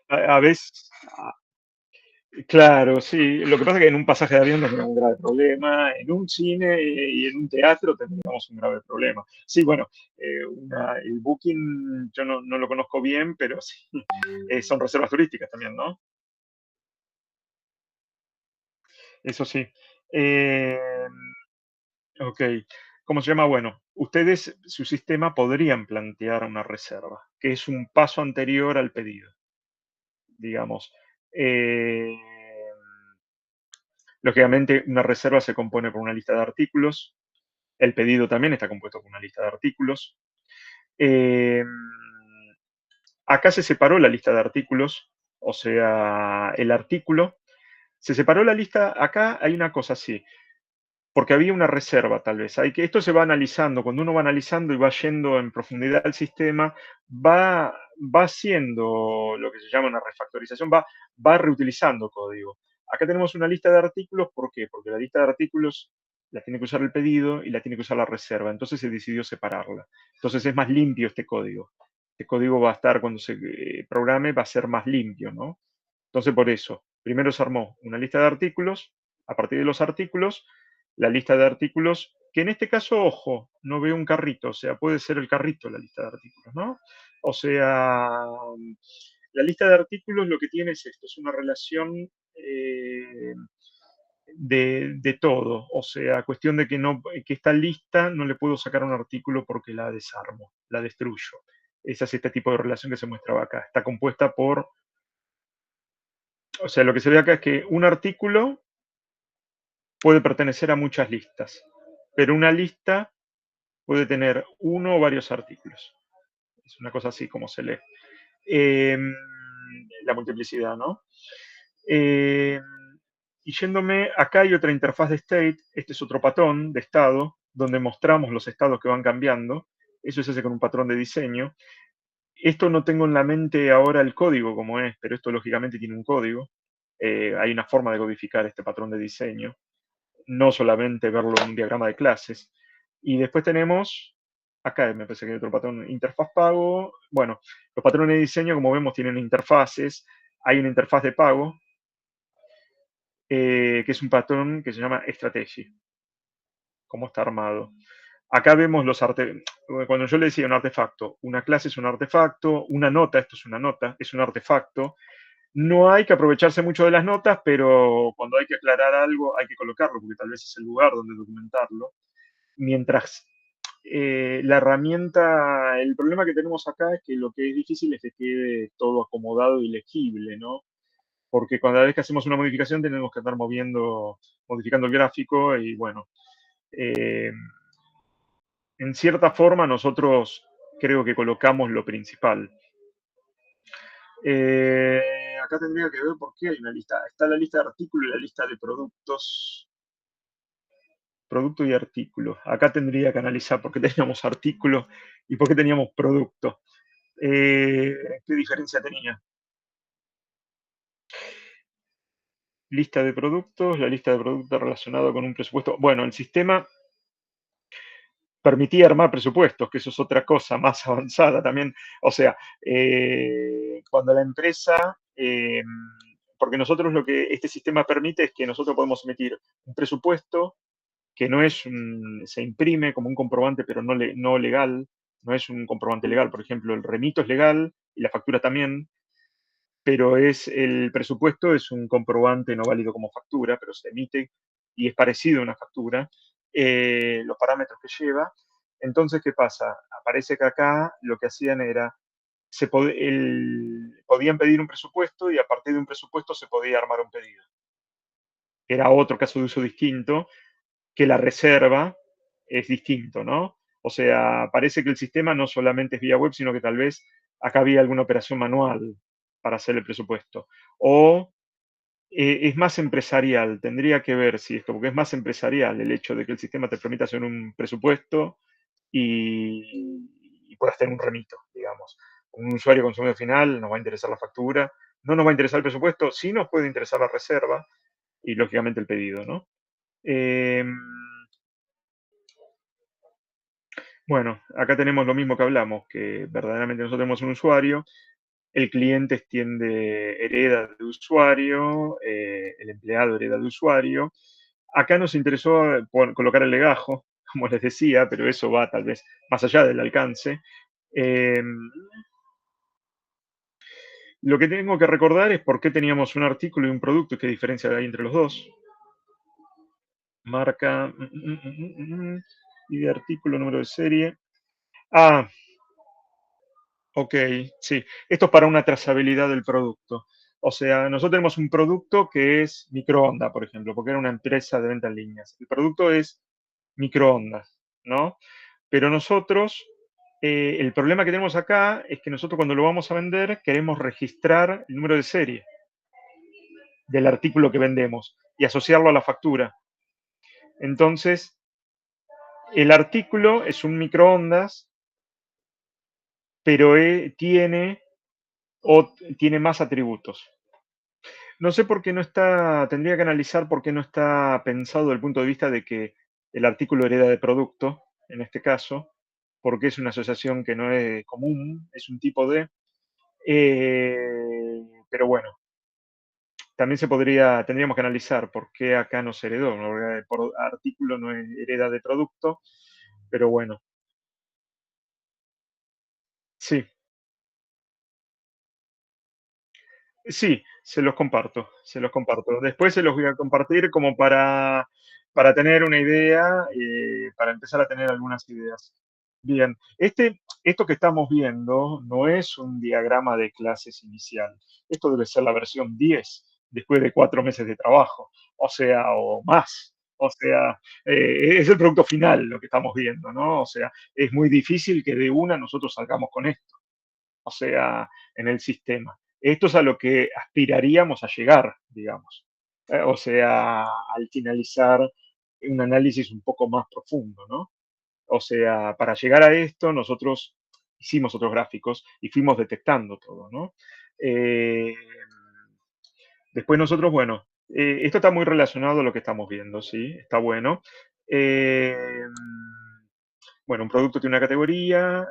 A veces, claro, sí. Lo que pasa es que en un pasaje de avión tendríamos un grave problema, en un cine y en un teatro tendríamos un grave problema. Sí, bueno, el booking yo no lo conozco bien, pero sí, son reservas turísticas también, ¿no? Eso sí. Eh, ok, ¿cómo se llama? Bueno, ustedes, su sistema, podrían plantear una reserva, que es un paso anterior al pedido, digamos. Eh, Lógicamente, una reserva se compone por una lista de artículos. El pedido también está compuesto por una lista de artículos. Eh, Acá se separó la lista de artículos, o sea, el artículo. Se separó la lista, acá hay una cosa así, porque había una reserva tal vez. Esto se va analizando, cuando uno va analizando y va yendo en profundidad al sistema, va haciendo lo que se llama una refactorización, va reutilizando código. Acá tenemos una lista de artículos, ¿por qué? Porque la lista de artículos la tiene que usar el pedido y la tiene que usar la reserva. Entonces se decidió separarla. Entonces es más limpio este código. Este código va a estar, cuando se programe, va a ser más limpio, ¿no? Entonces por eso, primero se armó una lista de artículos, a partir de los artículos, la lista de artículos, que en este caso, ojo, no veo un carrito, o sea, puede ser el carrito la lista de artículos, ¿no? O sea, la lista de artículos lo que tiene es esto, es una relación de todo, o sea, cuestión de que esta lista no le puedo sacar un artículo porque la desarmo, la destruyo. Ese es este tipo de relación que se muestra acá. Está compuesta por, o sea, lo que se ve acá es que un artículo puede pertenecer a muchas listas, pero una lista puede tener uno o varios artículos. Es una cosa así como se lee. Eh, la multiplicidad, ¿no? Eh, y yéndome, acá hay otra interfaz de state, este es otro patrón de estado, donde mostramos los estados que van cambiando. Eso se hace con un patrón de diseño. Esto no tengo en la mente ahora el código como es, pero esto lógicamente tiene un código. Hay una forma de codificar este patrón de diseño, no solamente verlo en un diagrama de clases. Y después tenemos, acá me parece que hay otro patrón, interfaz pago. Bueno, los patrones de diseño, como vemos, tienen interfaces. Hay una interfaz de pago, que es un patrón que se llama strategy. Cómo está armado. Acá vemos los artefactos. Cuando yo le decía un artefacto, una clase es un artefacto, una nota, esto es una nota, es un artefacto. No hay que aprovecharse mucho de las notas, pero cuando hay que aclarar algo hay que colocarlo, porque tal vez es el lugar donde documentarlo. Mientras la herramienta, el problema que tenemos acá es que lo que es difícil es que quede todo acomodado y legible, ¿no? Porque cada vez que hacemos una modificación tenemos que andar modificando el gráfico y bueno, eh, en cierta forma nosotros creo que colocamos lo principal. Acá tendría que ver por qué hay una lista. Está la lista de artículos y la lista de productos. Producto y artículo. Acá tendría que analizar por qué teníamos artículo y por qué teníamos producto. ¿Qué diferencia tenía? Lista de productos, la lista de productos relacionado con un presupuesto. Bueno, el sistema permitía armar presupuestos, que eso es otra cosa más avanzada también. O sea, cuando la empresa, porque nosotros lo que este sistema permite es que nosotros podemos emitir un presupuesto que no es se imprime como un comprobante, pero no legal, no es un comprobante legal. Por ejemplo, el remito es legal y la factura también, pero el presupuesto es un comprobante no válido como factura, pero se emite y es parecido a una factura, los parámetros que lleva. Entonces, ¿qué pasa? Aparece que acá lo que hacían era, podían pedir un presupuesto y a partir de un presupuesto se podía armar un pedido. Era otro caso de uso distinto, que la reserva es distinto, ¿no? O sea, parece que el sistema no solamente es vía web, sino que tal vez acá había alguna operación manual para hacer el presupuesto. O es más empresarial, tendría que ver si esto, porque es más empresarial el hecho de que el sistema te permita hacer un presupuesto y puedas tener un remito, digamos. Un usuario consumidor final nos va a interesar la factura, no nos va a interesar el presupuesto, sí nos puede interesar la reserva y lógicamente el pedido, ¿no? Eh, Bueno, acá tenemos lo mismo que hablamos, que verdaderamente nosotros tenemos un usuario, el cliente hereda de usuario, el empleado hereda de usuario. Acá nos interesó colocar el legajo, como les decía, pero eso va tal vez más allá del alcance. Eh, lo que tengo que recordar es por qué teníamos un artículo y un producto y qué diferencia hay entre los dos. Marca y de artículo, número de serie. Ah, ok, sí. Esto es para una trazabilidad del producto. O sea, nosotros tenemos un producto que es microondas, por ejemplo, porque era una empresa de venta en líneas. El producto es microondas, ¿no? Pero nosotros, el problema que tenemos acá es que nosotros cuando lo vamos a vender queremos registrar el número de serie del artículo que vendemos y asociarlo a la factura. Entonces, el artículo es un microondas, pero tiene más atributos. No sé por qué no está, tendría que analizar por qué no está pensado desde el punto de vista de que el artículo hereda de producto, en este caso, porque es una asociación que no es común, es un tipo de. Pero bueno, también tendríamos que analizar por qué acá no se heredó, ¿no? Porque por artículo no hereda de producto, pero bueno, sí. Sí, se los comparto, se los comparto. Después se los voy a compartir como para tener una idea, para empezar a tener algunas ideas. Bien, esto que estamos viendo no es un diagrama de clases inicial. Esto debe ser la versión 10 después de 4 meses de trabajo, o sea, o más. O sea, es el producto final lo que estamos viendo, ¿no? O sea, es muy difícil que de una nosotros salgamos con esto, o sea, en el sistema. Esto es a lo que aspiraríamos a llegar, digamos. O sea, al finalizar un análisis un poco más profundo, ¿no? O sea, para llegar a esto, nosotros hicimos otros gráficos y fuimos detectando todo, ¿no? Eh, Después nosotros, bueno, esto está muy relacionado a lo que estamos viendo, ¿sí? Está bueno. Eh, bueno, un producto tiene una categoría.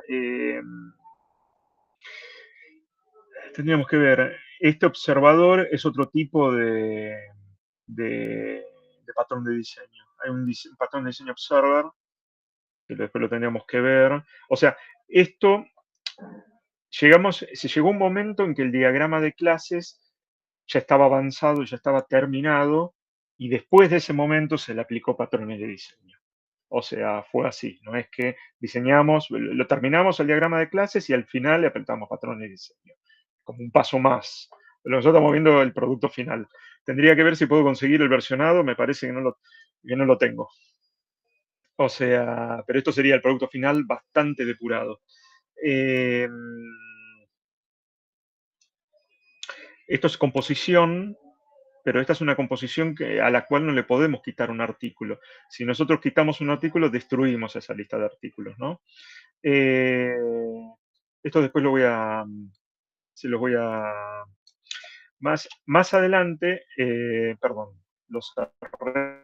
Tendríamos que ver, este observador es otro tipo de- de patrón de diseño. Hay un patrón de diseño observer, que después lo tendríamos que ver. O sea, esto, se llegó un momento en que el diagrama de clases ya estaba avanzado, ya estaba terminado, y después de ese momento se le aplicó patrones de diseño. O sea, fue así, no es que diseñamos, lo terminamos el diagrama de clases y al final le aplicamos patrones de diseño, como un paso más. Pero nosotros estamos viendo el producto final. Tendría que ver si puedo conseguir el versionado, me parece que no lo tengo. O sea, pero esto sería el producto final bastante depurado. Eh, esto es composición, pero esta es una composición a la cual no le podemos quitar un artículo. Si nosotros quitamos un artículo, destruimos esa lista de artículos, ¿no? Eh, esto después se los voy a, más adelante, perdón, los cerré.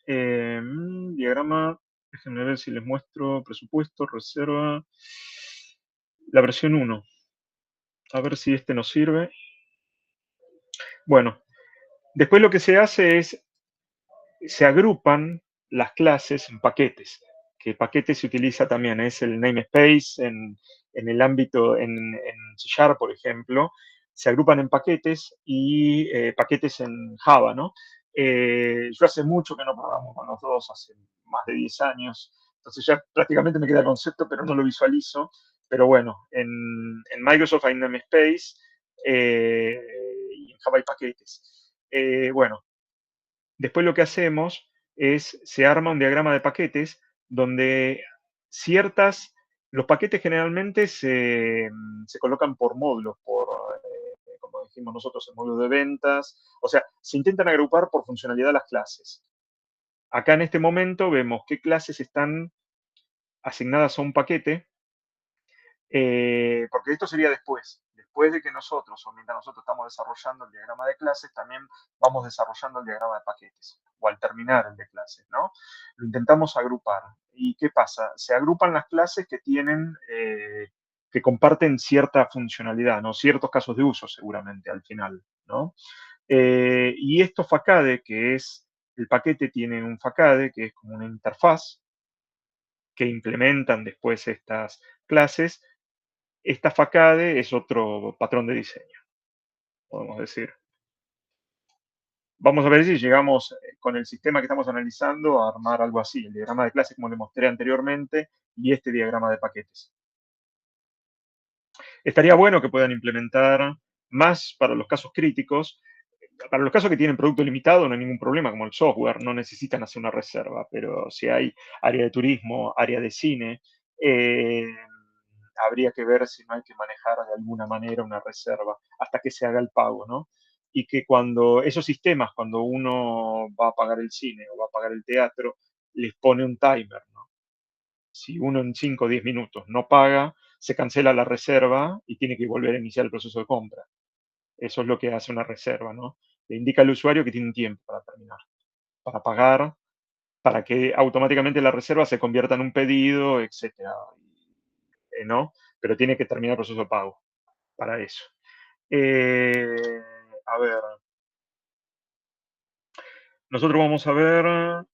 Diagrama, déjenme ver si les muestro presupuesto, reserva, la versión 1. A ver si este nos sirve. Bueno, después lo que se hace es, se agrupan las clases en paquetes, que paquete se utiliza también, es el namespace en el ámbito, en C#, por ejemplo, se agrupan en paquetes y paquetes en Java, ¿no? Yo hace mucho que no programo con los dos, hace más de 10 años, entonces ya prácticamente me queda el concepto, pero no lo visualizo. Pero bueno, en Microsoft hay namespace y en Java hay paquetes. Bueno, después lo que hacemos es, se arma un diagrama de paquetes donde los paquetes generalmente se colocan por módulos, como dijimos nosotros, el módulo de ventas. O sea, se intentan agrupar por funcionalidad las clases. Acá en este momento vemos qué clases están asignadas a un paquete, porque esto sería después. Después de que nosotros, o mientras nosotros estamos desarrollando el diagrama de clases, también vamos desarrollando el diagrama de paquetes, o al terminar el de clases, ¿no? Lo intentamos agrupar. ¿Y qué pasa? Se agrupan las clases que tienen, que comparten cierta funcionalidad, ¿no? Ciertos casos de uso, seguramente, al final, ¿no? Y esto facade, que es, el paquete tiene un facade, que es como una interfaz, que implementan después estas clases. Esta facade es otro patrón de diseño, podemos decir. Vamos a ver si llegamos con el sistema que estamos analizando a armar algo así, el diagrama de clase como le mostré anteriormente y este diagrama de paquetes. Estaría bueno que puedan implementar más para los casos críticos. Para los casos que tienen producto limitado no hay ningún problema, como el software, no necesitan hacer una reserva, pero si hay área de turismo, área de cine, habría que ver si no hay que manejar de alguna manera una reserva hasta que se haga el pago, ¿no? Y que cuando esos sistemas, cuando uno va a pagar el cine o va a pagar el teatro, les pone un timer, ¿no? Si uno en 5 o 10 minutos no paga, se cancela la reserva y tiene que volver a iniciar el proceso de compra. Eso es lo que hace una reserva, ¿no? Le indica al usuario que tiene un tiempo para terminar, para pagar, para que automáticamente la reserva se convierta en un pedido, etcétera, ¿no? Pero tiene que terminar el proceso de pago para eso. Eh, a ver, nosotros vamos a ver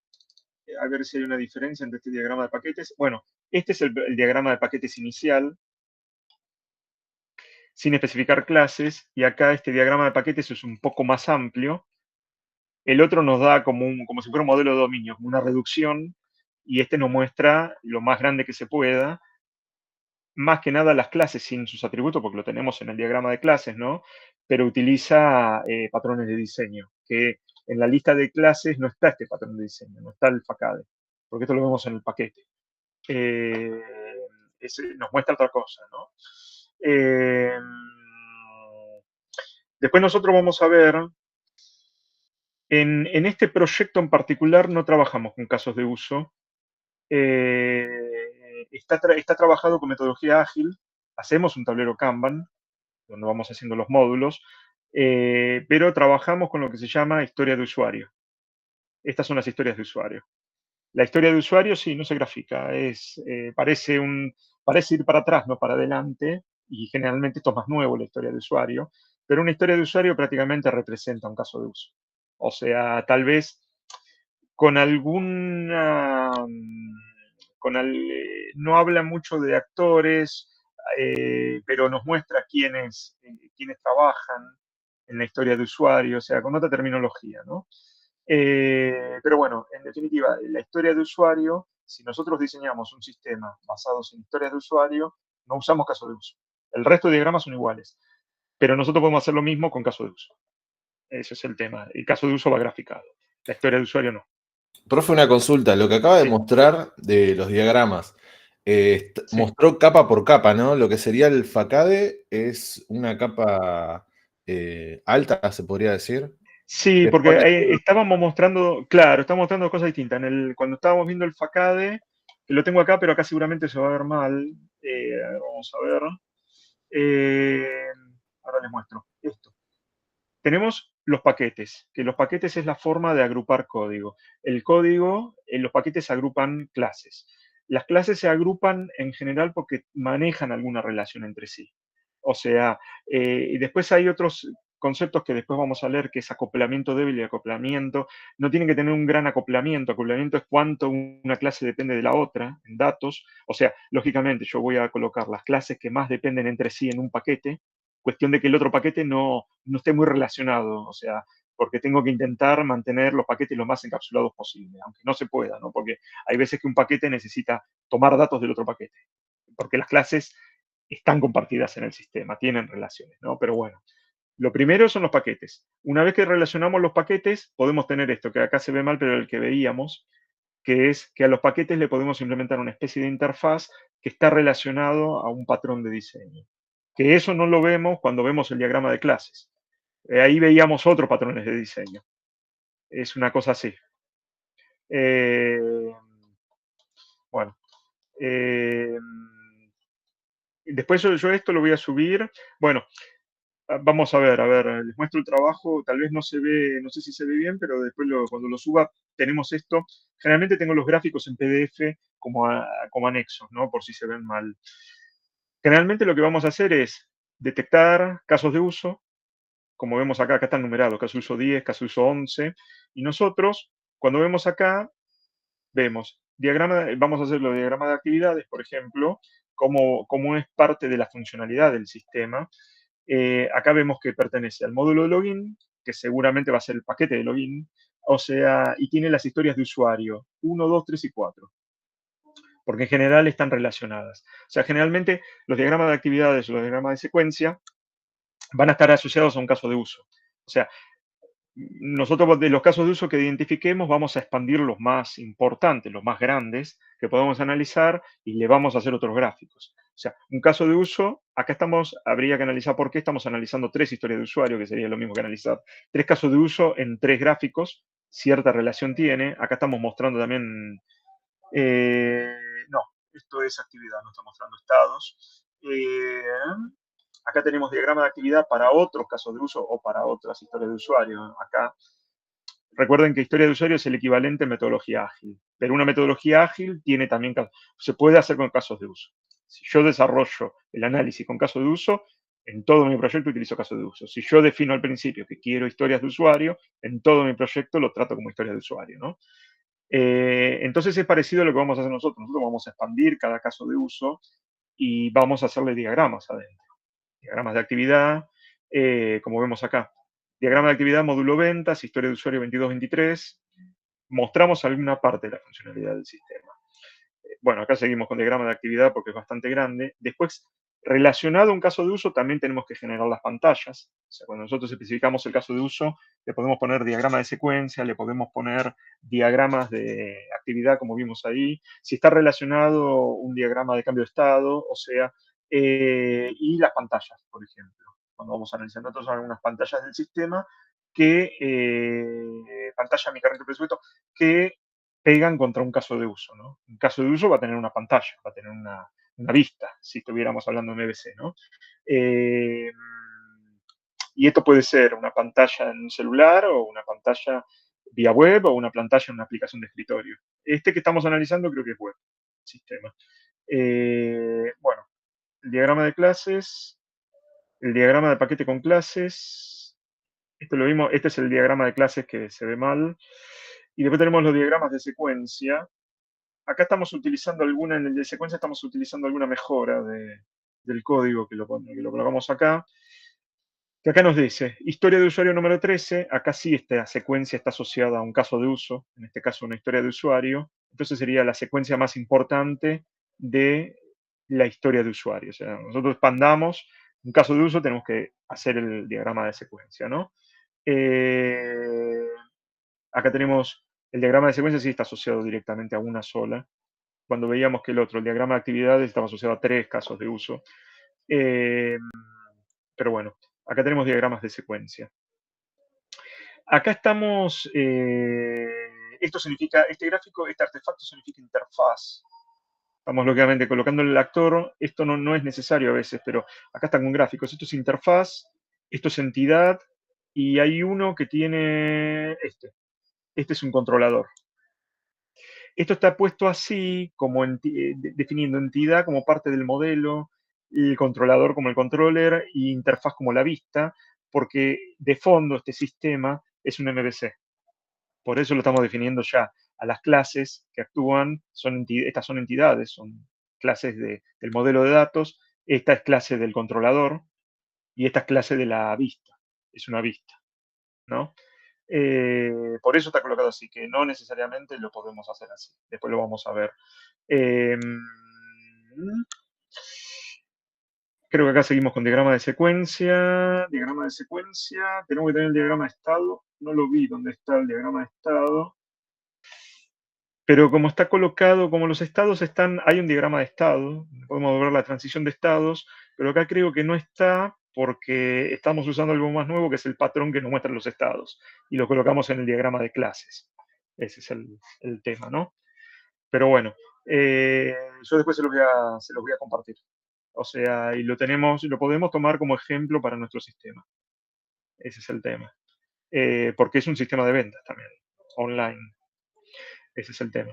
si hay una diferencia entre este diagrama de paquetes. Bueno, este es el diagrama de paquetes inicial, sin especificar clases, y acá este diagrama de paquetes es un poco más amplio. El otro nos da como si fuera un modelo de dominio, una reducción, y este nos muestra lo más grande que se pueda, más que nada las clases sin sus atributos, porque lo tenemos en el diagrama de clases, ¿no? Pero utiliza patrones de diseño, que en la lista de clases no está este patrón de diseño, no está el facade, porque esto lo vemos en el paquete. Eh, nos muestra otra cosa, ¿no? Después nosotros vamos a ver, en este proyecto en particular no trabajamos con casos de uso, está trabajado con metodología ágil, hacemos un tablero Kanban, donde vamos haciendo los módulos, pero trabajamos con lo que se llama historia de usuario. Estas son las historias de usuario. La historia de usuario sí, no se grafica, parece ir para atrás, no para adelante, y generalmente esto es más nuevo, la historia de usuario, pero una historia de usuario prácticamente representa un caso de uso. O sea, tal vez con alguna, no habla mucho de actores, pero nos muestra quiénes trabajan, en la historia de usuario, o sea, con otra terminología, ¿no? Pero bueno, en definitiva, en la historia de usuario, si nosotros diseñamos un sistema basado en historias de usuario, no usamos caso de uso. El resto de diagramas son iguales, pero nosotros podemos hacer lo mismo con caso de uso. Ese es el tema. El caso de uso va graficado. La historia de usuario no. Profe, una consulta. Lo que acaba de Sí, mostrar de los diagramas, sí. mostró capa por capa, ¿no? Lo que sería el FACADE es una capa alta, se podría decir. Sí, porque Después, estábamos mostrando, claro, estábamos mostrando cosas distintas. Cuando estábamos viendo el FACADE, que lo tengo acá, pero acá seguramente se va a ver mal. A ver, vamos a ver. Eh, ahora les muestro esto. Tenemos los paquetes, que los paquetes es la forma de agrupar código. El código, los paquetes agrupan clases. Las clases se agrupan en general porque manejan alguna relación entre sí. O sea, y después hay otros conceptos que después vamos a leer, que es acoplamiento débil y acoplamiento. No tienen que tener un gran acoplamiento. Acoplamiento es cuánto una clase depende de la otra en datos. O sea, lógicamente yo voy a colocar las clases que más dependen entre sí en un paquete, cuestión de que el otro paquete no esté muy relacionado, o sea, porque tengo que intentar mantener los paquetes lo más encapsulados posible, aunque no se pueda, ¿no? Porque hay veces que un paquete necesita tomar datos del otro paquete, porque las clases están compartidas en el sistema, tienen relaciones, ¿no? Pero bueno, lo primero son los paquetes. Una vez que relacionamos los paquetes, podemos tener esto, que acá se ve mal, pero el que veíamos, que es que a los paquetes le podemos implementar una especie de interfaz que está relacionado a un patrón de diseño. Que eso no lo vemos cuando vemos el diagrama de clases. Ahí veíamos otros patrones de diseño. Es una cosa así. Eh, bueno, eh, después yo esto lo voy a subir. Bueno, vamos a ver, les muestro el trabajo. Tal vez no se ve, no sé si se ve bien, pero después cuando lo suba tenemos esto. Generalmente tengo los gráficos en PDF como anexos, ¿no? Por si se ven mal. Generalmente lo que vamos a hacer es detectar casos de uso, como vemos acá, acá están numerados, caso de uso 10, caso de uso 11, y nosotros, cuando vemos acá, vemos diagrama, vamos a hacer los diagramas de actividades, por ejemplo, como es parte de la funcionalidad del sistema. Acá vemos que pertenece al módulo de login, que seguramente va a ser el paquete de login, o sea, y tiene las historias de usuario, 1, 2, 3 y 4, porque en general están relacionadas. O sea, generalmente los diagramas de actividades o los diagramas de secuencia van a estar asociados a un caso de uso. O sea, nosotros de los casos de uso que identifiquemos vamos a expandir los más importantes, los más grandes que podemos analizar y le vamos a hacer otros gráficos. O sea, un caso de uso, acá habría que analizar por qué estamos analizando 3 historias de usuario, que sería lo mismo que analizar 3 casos de uso en 3 gráficos, cierta relación tiene. Acá estamos mostrando también, no, esto es actividad, no está mostrando estados. Acá tenemos diagrama de actividad para otros casos de uso o para otras historias de usuario. Acá, recuerden que historia de usuario es el equivalente a metodología ágil, pero una metodología ágil tiene también, se puede hacer con casos de uso. Si yo desarrollo el análisis con casos de uso, en todo mi proyecto utilizo casos de uso. Si yo defino al principio que quiero historias de usuario, en todo mi proyecto lo trato como historias de usuario, ¿no? Entonces es parecido a lo que vamos a hacer nosotros. Nosotros vamos a expandir cada caso de uso y vamos a hacerle diagramas adentro. Diagramas de actividad, como vemos acá. Diagrama de actividad, módulo ventas, historia de usuario 22-23. Mostramos alguna parte de la funcionalidad del sistema. Bueno, acá seguimos con diagrama de actividad porque es bastante grande. Después, relacionado a un caso de uso, también tenemos que generar las pantallas. O sea, cuando nosotros especificamos el caso de uso, le podemos poner diagrama de secuencia, le podemos poner diagramas de actividad, como vimos ahí. Si está relacionado, un diagrama de cambio de estado, o sea, y las pantallas, por ejemplo. Cuando vamos a analizar nosotros algunas pantallas del sistema pantalla, mi carrito de presupuesto, que pegan contra un caso de uso, ¿no? Un caso de uso va a tener una pantalla, va a tener una vista, si estuviéramos hablando de MVC, ¿no? Y esto puede ser una pantalla en un celular o una pantalla vía web o una pantalla en una aplicación de escritorio. Este que estamos analizando creo que es web, sistema. Bueno, el diagrama de clases, el diagrama de paquete con clases. Esto lo vimos, este es el diagrama de clases que se ve mal. Y después tenemos los diagramas de secuencia. Acá estamos utilizando en el de secuencia estamos utilizando alguna mejora del código que lo colocamos acá. que acá nos dice, historia de usuario número 13, acá sí esta secuencia está asociada a un caso de uso, en este caso una historia de usuario, entonces sería la secuencia más importante de la historia de usuario. O sea, nosotros expandamos un caso de uso, tenemos que hacer el diagrama de secuencia, ¿no? Acá tenemos el diagrama de secuencia, sí está asociado directamente a una sola. Cuando veíamos que el otro, el diagrama de actividades, estaba asociado a 3 casos de uso. Pero bueno, acá tenemos diagramas de secuencia. Acá estamos, esto significa, este gráfico, este artefacto significa interfaz. Estamos lógicamente colocando el actor, esto no es necesario a veces, pero acá están con gráficos. Esto es interfaz, esto es entidad, y hay uno que tiene este es un controlador. Esto está puesto así, como definiendo entidad como parte del modelo, y controlador como el controller y interfaz como la vista, porque de fondo este sistema es un MVC. Por eso lo estamos definiendo ya. A las clases que actúan, estas son entidades, son clases del modelo de datos, esta es clase del controlador y esta es clase de la vista, es una vista, ¿no? Por eso está colocado así, que no necesariamente lo podemos hacer así. Después lo vamos a ver. Creo que acá seguimos con diagrama de secuencia. Diagrama de secuencia. Tenemos que tener el diagrama de estado. No lo vi dónde está el diagrama de estado. Pero como está colocado, como los estados están, hay un diagrama de estado. Podemos ver la transición de estados. Pero acá creo que no está porque estamos usando algo más nuevo que es el patrón que nos muestra los estados. Y lo colocamos en el diagrama de clases. Ese es el tema, ¿no? Pero bueno, yo después se los voy a compartir. O sea, y lo podemos tomar como ejemplo para nuestro sistema. Ese es el tema. Porque es un sistema de ventas también, online. Ese es el tema.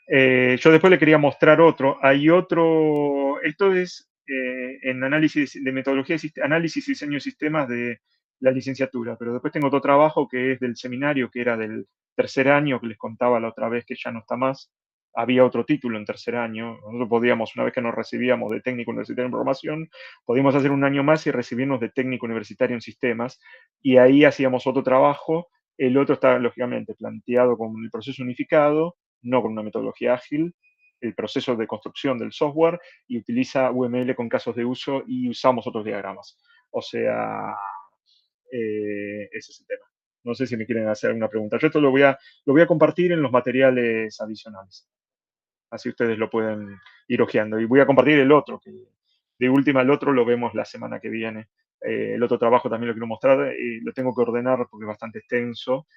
Yo después le quería mostrar otro. Hay otro, esto es en análisis de metodología, análisis y diseño de sistemas de la licenciatura, pero después tengo otro trabajo que es del seminario, que era del tercer año, que les contaba la otra vez que ya no está más. Había otro título en tercer año. Nosotros podíamos, una vez que nos recibíamos de técnico universitario en programación, podíamos hacer un año más y recibirnos de técnico universitario en sistemas. Y ahí hacíamos otro trabajo. El otro está, lógicamente, planteado con el proceso unificado, no con una metodología ágil, el proceso de construcción del software, y utiliza UML con casos de uso y usamos otros diagramas. O sea, ese es el tema. No sé si me quieren hacer alguna pregunta. Yo esto lo voy a compartir en los materiales adicionales. Así ustedes lo pueden ir hojeando. Y voy a compartir el otro, que de última el otro lo vemos la semana que viene. El otro trabajo también lo quiero mostrar, lo tengo que ordenar porque es bastante extenso.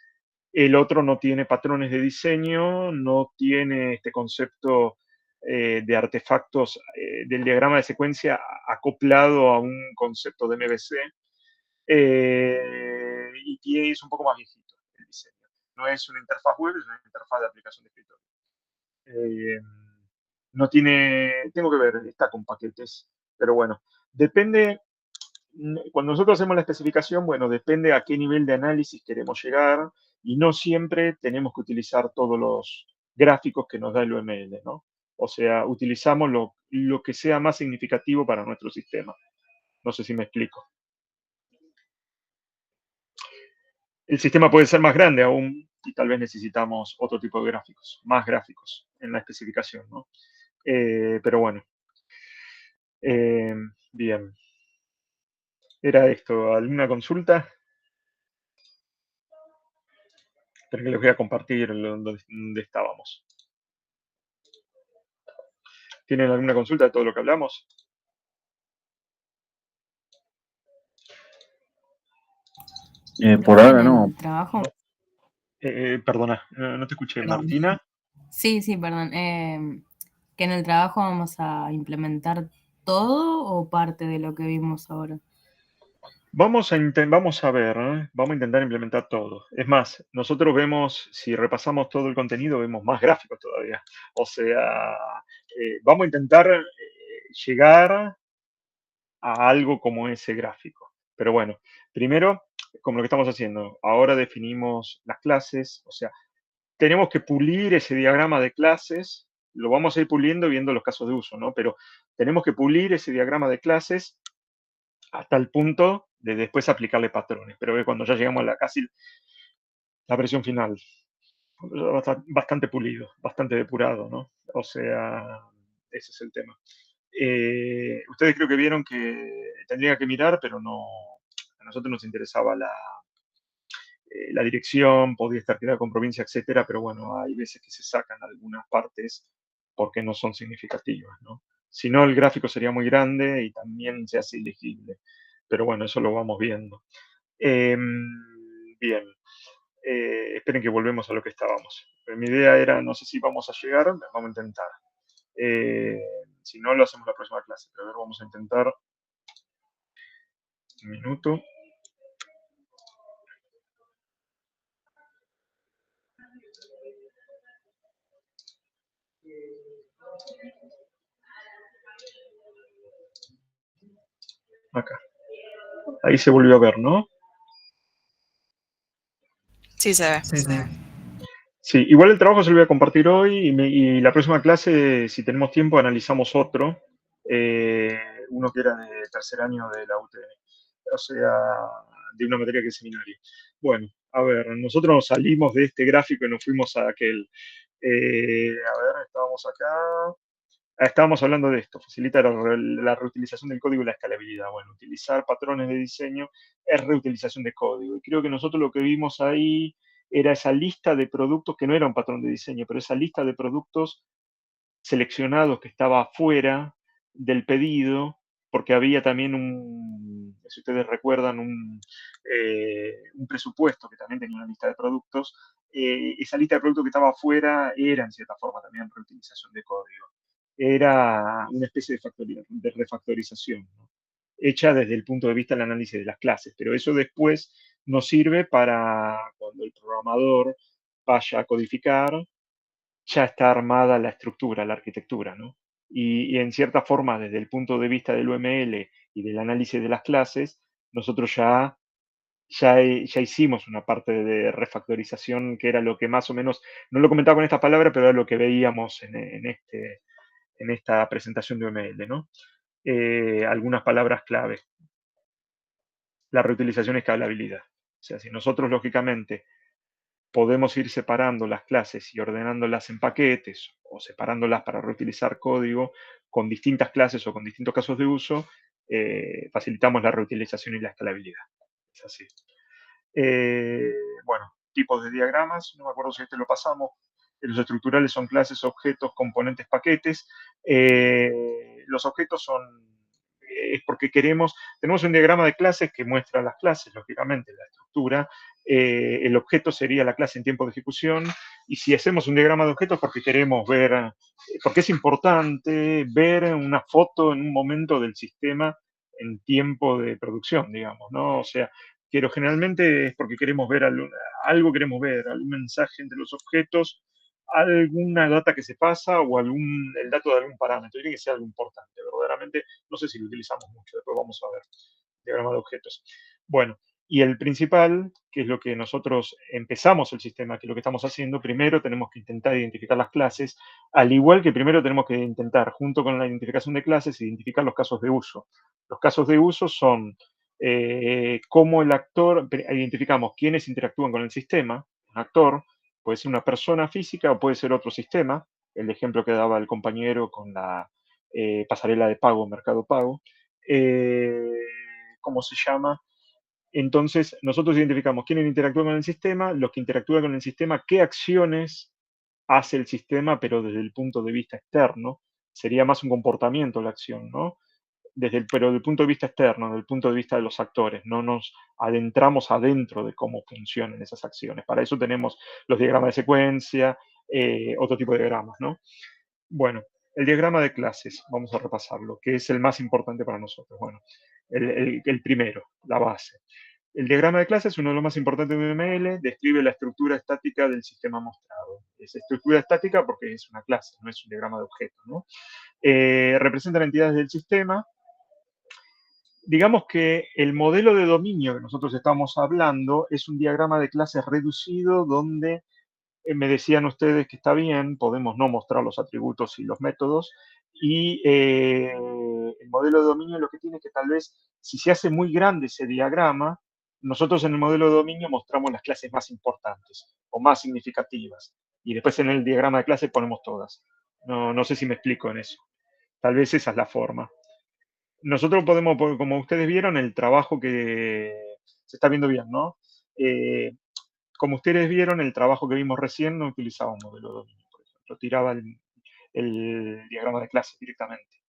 El otro no tiene patrones de diseño, no tiene este concepto de artefactos del diagrama de secuencia acoplado a un concepto de MVC. Y es un poco más viejito el diseño. No es una interfaz web, es una interfaz de aplicación de escritorio. No tiene, tengo que ver, está con paquetes, pero bueno, depende, cuando nosotros hacemos la especificación, bueno, depende a qué nivel de análisis queremos llegar y no siempre tenemos que utilizar todos los gráficos que nos da el UML, ¿no? O sea, utilizamos lo que sea más significativo para nuestro sistema. No sé si me explico. El sistema puede ser más grande aún y tal vez necesitamos otro tipo de gráficos, más gráficos en la especificación, ¿no? Pero bueno. Bien. Era esto. ¿Alguna consulta? Espero que les voy a compartir donde estábamos. ¿Tienen alguna consulta de todo lo que hablamos? Por ahora no. ¿Trabajo? Perdona, no te escuché. Perdón. ¿Martina? Sí, perdón. ¿Que en el trabajo vamos a implementar todo o parte de lo que vimos ahora? Vamos a ver, ¿eh? Vamos a intentar implementar todo. Es más, nosotros vemos, si repasamos todo el contenido, vemos más gráficos todavía. O sea, vamos a intentar llegar a algo como ese gráfico. Pero bueno, primero, como lo que estamos haciendo, ahora definimos las clases, o sea, tenemos que pulir ese diagrama de clases, lo vamos a ir puliendo viendo los casos de uso, ¿no? Pero tenemos que pulir ese diagrama de clases hasta el punto de después aplicarle patrones, pero que cuando ya llegamos a casi la versión final, bastante pulido, bastante depurado, ¿no? O sea, ese es el tema. Ustedes creo que vieron que tendría que mirar, pero no, a nosotros nos interesaba la dirección, podía estar creada con provincia, etcétera, pero bueno, hay veces que se sacan algunas partes porque no son significativas, ¿no? Si no, el gráfico sería muy grande y también se hace ilegible. Pero bueno, eso lo vamos viendo. Bien. Esperen que volvemos a lo que estábamos. Mi idea era, no sé si vamos a llegar, vamos a intentar. Si no, lo hacemos la próxima clase. Pero a ver, vamos a intentar. Un minuto. Acá. Ahí se volvió a ver, ¿no? Sí, se ve. Sí, sí. Sí, igual el trabajo se lo voy a compartir hoy y la próxima clase, si tenemos tiempo, analizamos otro. Uno que era de tercer año de la UTN. O sea, de una materia que es seminario. Bueno, a ver, nosotros salimos de este gráfico y nos fuimos a aquel. A ver, estábamos acá. Estábamos hablando de esto, facilita la reutilización del código y la escalabilidad. Bueno, utilizar patrones de diseño es reutilización de código. Y creo que nosotros lo que vimos ahí era esa lista de productos, que no era un patrón de diseño, pero esa lista de productos seleccionados que estaba fuera del pedido, porque había también si ustedes recuerdan, un presupuesto que también tenía una lista de productos. Esa lista de productos que estaba fuera era, en cierta forma, también reutilización de código. Era una especie de refactorización, ¿no? Hecha desde el punto de vista del análisis de las clases, pero eso después nos sirve para cuando el programador vaya a codificar, ya está armada la estructura, la arquitectura, ¿no? Y en cierta forma, desde el punto de vista del UML y del análisis de las clases, nosotros ya hicimos una parte de refactorización que era lo que más o menos, no lo comentaba con esta palabra, pero era lo que veíamos en esta presentación de UML, ¿no? Algunas palabras clave. La reutilización y escalabilidad. O sea, si nosotros, lógicamente, podemos ir separando las clases y ordenándolas en paquetes o separándolas para reutilizar código con distintas clases o con distintos casos de uso, facilitamos la reutilización y la escalabilidad. Es así. Bueno, tipos de diagramas, no me acuerdo si este lo pasamos. Los estructurales son clases, objetos, componentes, paquetes. Los objetos es porque tenemos un diagrama de clases que muestra las clases, lógicamente, la estructura. El objeto sería la clase en tiempo de ejecución. Y si hacemos un diagrama de objetos, porque queremos ver, porque es importante ver una foto en un momento del sistema en tiempo de producción, digamos, ¿no? O sea, generalmente es porque queremos ver algo, queremos ver algún mensaje entre los objetos, alguna data que se pasa o el dato de algún parámetro. Tiene que ser algo importante, verdaderamente. No sé si lo utilizamos mucho, después vamos a ver. Diagrama de objetos. Bueno, y el principal, que es lo que nosotros empezamos el sistema, que es lo que estamos haciendo, primero tenemos que intentar identificar las clases, al igual que primero tenemos que intentar, junto con la identificación de clases, identificar los casos de uso. Los casos de uso son cómo el actor, identificamos quiénes interactúan con el sistema, un actor, puede ser una persona física o puede ser otro sistema, el ejemplo que daba el compañero con la pasarela de pago, Mercado Pago. ¿Cómo se llama? Entonces, nosotros identificamos quiénes interactúan con el sistema, los que interactúan con el sistema, qué acciones hace el sistema, pero desde el punto de vista externo. Sería más un comportamiento la acción, ¿no? Pero desde el punto de vista externo, desde el punto de vista de los actores. No nos adentramos adentro de cómo funcionan esas acciones. Para eso tenemos los diagramas de secuencia, otro tipo de diagramas, ¿no? Bueno, el diagrama de clases, vamos a repasarlo, que es el más importante para nosotros. Bueno, el primero, la base. El diagrama de clases es uno de los más importantes de UML, describe la estructura estática del sistema mostrado. Es estructura estática porque es una clase, no es un diagrama de objetos, ¿no? Representan entidades del sistema. Digamos que el modelo de dominio que nosotros estamos hablando es un diagrama de clases reducido donde me decían ustedes que está bien, podemos no mostrar los atributos y los métodos, y el modelo de dominio lo que tiene es que tal vez, si se hace muy grande ese diagrama, nosotros en el modelo de dominio mostramos las clases más importantes o más significativas. Y después en el diagrama de clase ponemos todas. No sé si me explico en eso. Tal vez esa es la forma. Nosotros podemos, como ustedes vieron, el trabajo que se está viendo bien, ¿no? Como ustedes vieron, el trabajo que vimos recién no utilizaba un modelo de dominio, por ejemplo, tiraba el diagrama de clase directamente.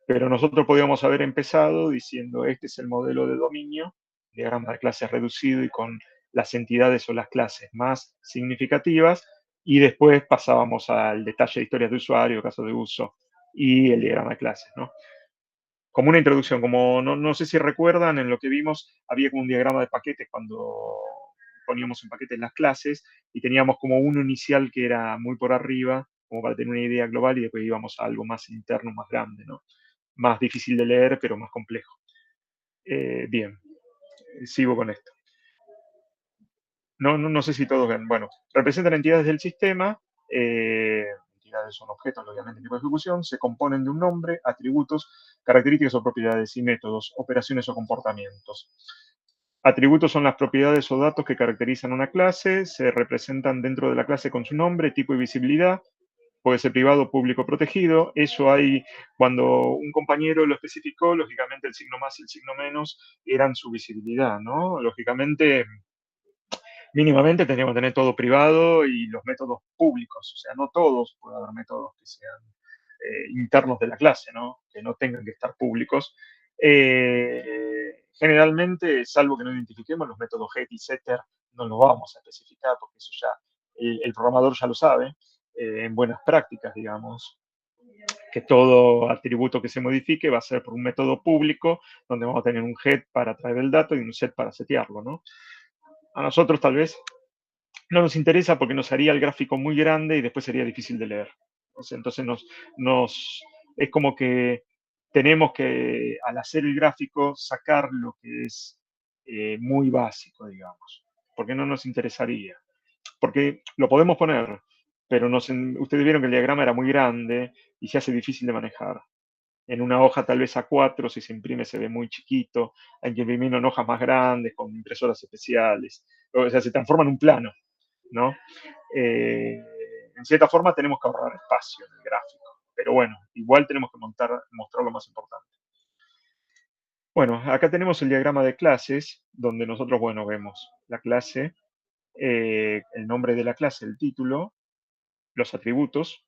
Pero nosotros podíamos haber empezado diciendo, este es el modelo de dominio, diagrama de clase reducido y con las entidades o las clases más significativas, y después pasábamos al detalle de historias de usuario, casos de uso y el diagrama de clases, ¿no? Como una introducción, como no sé si recuerdan, en lo que vimos había como un diagrama de paquetes cuando poníamos en paquetes las clases y teníamos como uno inicial que era muy por arriba, como para tener una idea global, y después íbamos a algo más interno, más grande, ¿no? Más difícil de leer, pero más complejo. Bien, sigo con esto. No sé si todos ven. Bueno, representan entidades del sistema. Entidades son objetos, obviamente, de tipo de ejecución. Se componen de un nombre, atributos, características o propiedades y métodos, operaciones o comportamientos. Atributos son las propiedades o datos que caracterizan una clase. Se representan dentro de la clase con su nombre, tipo y visibilidad. Puede ser privado, público, protegido. Eso hay, cuando un compañero lo especificó, lógicamente el signo más y el signo menos eran su visibilidad, ¿no? Lógicamente, mínimamente tendríamos que tener todo privado y los métodos públicos, o sea, no todos, puede haber métodos que sean internos de la clase, ¿no? Que no tengan que estar públicos. Generalmente, salvo que no identifiquemos los métodos get y setter, no los vamos a especificar porque eso ya el programador ya lo sabe, en buenas prácticas, digamos, que todo atributo que se modifique va a ser por un método público, donde vamos a tener un get para traer el dato y un set para setearlo, ¿no? A nosotros tal vez no nos interesa porque nos haría el gráfico muy grande y después sería difícil de leer. O sea, entonces es como que tenemos que, al hacer el gráfico, sacar lo que es muy básico, digamos, porque no nos interesaría. Porque lo podemos poner, pero ustedes vieron que el diagrama era muy grande y se hace difícil de manejar. En una hoja tal vez A4, si se imprime se ve muy chiquito, hay que imprimirlo en hojas más grandes, con impresoras especiales. O sea, se transforma en un plano, ¿no? En cierta forma tenemos que ahorrar espacio en el gráfico, pero bueno, igual tenemos que mostrar lo más importante. Bueno, acá tenemos el diagrama de clases, donde nosotros, bueno, vemos la clase, el nombre de la clase, el título, los atributos,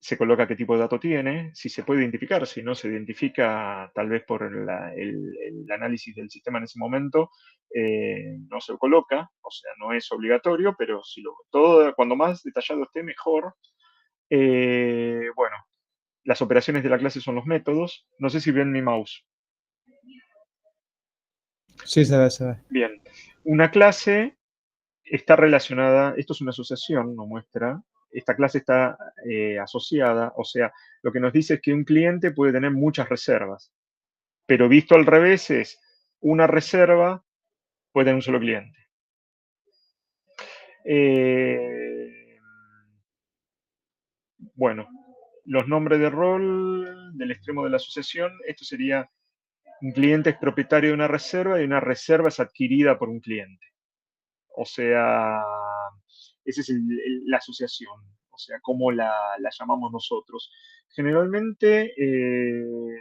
se coloca qué tipo de dato tiene, si se puede identificar, si no se identifica tal vez por el análisis del sistema en ese momento, no se coloca, o sea, no es obligatorio, pero si cuando más detallado esté, mejor. Bueno, las operaciones de la clase son los métodos. No sé si ven mi mouse. Sí, se ve, se ve. Bien, una clase está relacionada, esto es una asociación, nos muestra, esta clase está asociada, o sea, lo que nos dice es que un cliente puede tener muchas reservas, pero visto al revés es una reserva puede tener un solo cliente. Bueno, los nombres de rol del extremo de la asociación, esto sería un cliente es propietario de una reserva y una reserva es adquirida por un cliente. O sea, esa es la asociación, o sea, cómo la llamamos nosotros. Generalmente,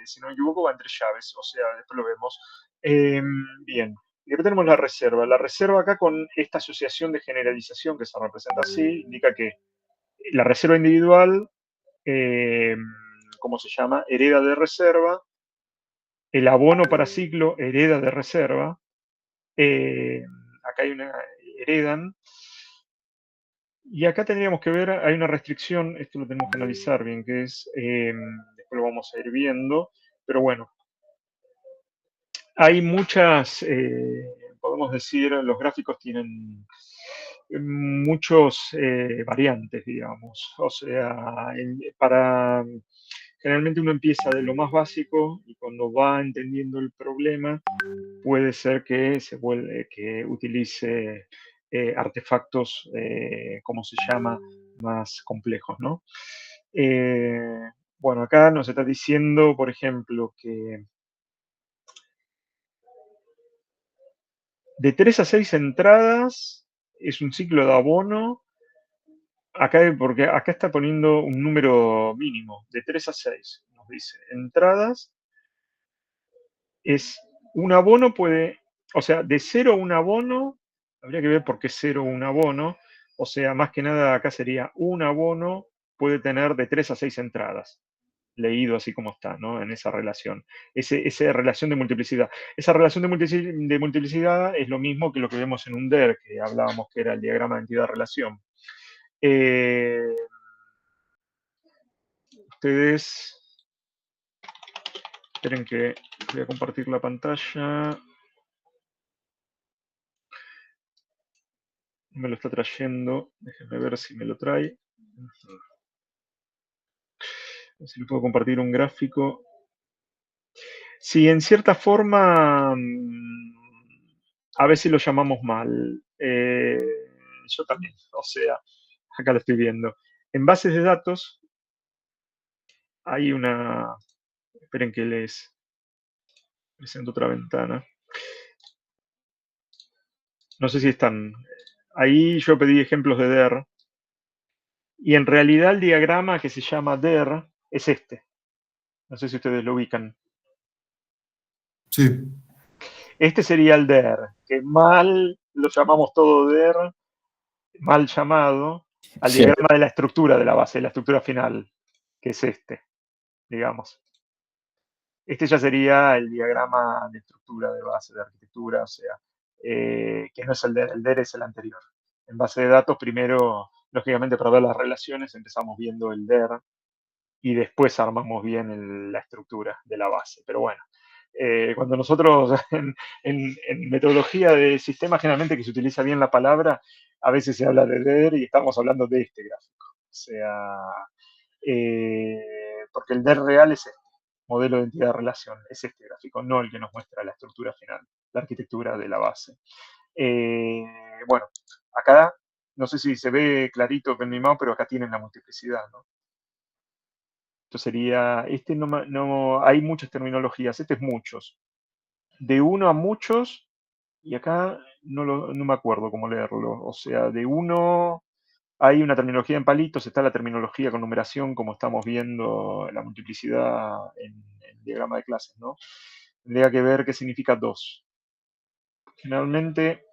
si no me equivoco, va entre llaves, o sea, después lo vemos. Bien, y después tenemos la reserva. La reserva acá con esta asociación de generalización que se representa así, indica que la reserva individual, ¿cómo se llama? Hereda de reserva. El abono para ciclo hereda de reserva. Acá hay una, heredan. Y acá tendríamos que ver, hay una restricción, esto lo tenemos que analizar bien, que es, después lo vamos a ir viendo, pero bueno, hay muchas, podemos decir, los gráficos tienen muchos variantes, digamos, o sea, generalmente uno empieza de lo más básico y cuando va entendiendo el problema, puede ser que que utilice artefactos, ¿cómo se llama?, más complejos, ¿no? Bueno, acá nos está diciendo, por ejemplo, que de 3 a 6 entradas es un ciclo de abono. Acá, porque acá está poniendo un número mínimo, de 3 a 6, nos dice. Entradas es un abono puede, o sea, de 0 a un abono, habría que ver por qué 0 un abono, o sea, más que nada acá sería un abono puede tener de 3 a 6 entradas, leído así como está, ¿no? En esa relación, esa relación de multiplicidad. Esa relación de multiplicidad es lo mismo que lo que vemos en un DER, que hablábamos que era el diagrama de entidad-relación. Ustedes, esperen que voy a compartir la pantalla. Me lo está trayendo, déjenme ver si me lo trae. A ver si le puedo compartir un gráfico. Sí, en cierta forma, a veces lo llamamos mal. Yo también, o sea, acá lo estoy viendo. En bases de datos hay una... Esperen que les presento otra ventana. No sé si están... Ahí yo pedí ejemplos de DER. Y en realidad el diagrama que se llama DER es este. No sé si ustedes lo ubican. Sí. Este sería el DER, que mal lo llamamos todo DER, mal llamado, al Sí. diagrama de la estructura de la base, la estructura final, que es este, digamos. Este ya sería el diagrama de estructura de base de arquitectura, o sea, que no es el DER es el anterior. En base de datos, primero, lógicamente, para ver las relaciones, empezamos viendo el DER y después armamos bien la estructura de la base. Pero bueno, cuando nosotros en metodología de sistemas, generalmente que se utiliza bien la palabra, a veces se habla de DER y estamos hablando de este gráfico. O sea, porque el DER real es este, modelo de entidad de relación, es este gráfico, no el que nos muestra la estructura final, la arquitectura de la base. Bueno, acá, no sé si se ve clarito con mi mouse, pero acá tienen la multiplicidad, ¿no? Esto sería, no, hay muchas terminologías, este es muchos. De uno a muchos, y acá no me acuerdo cómo leerlo. O sea, de uno hay una terminología en palitos, está la terminología con numeración, como estamos viendo la multiplicidad en el diagrama de clases, ¿no? Tendría que ver qué significa 2. Generalmente,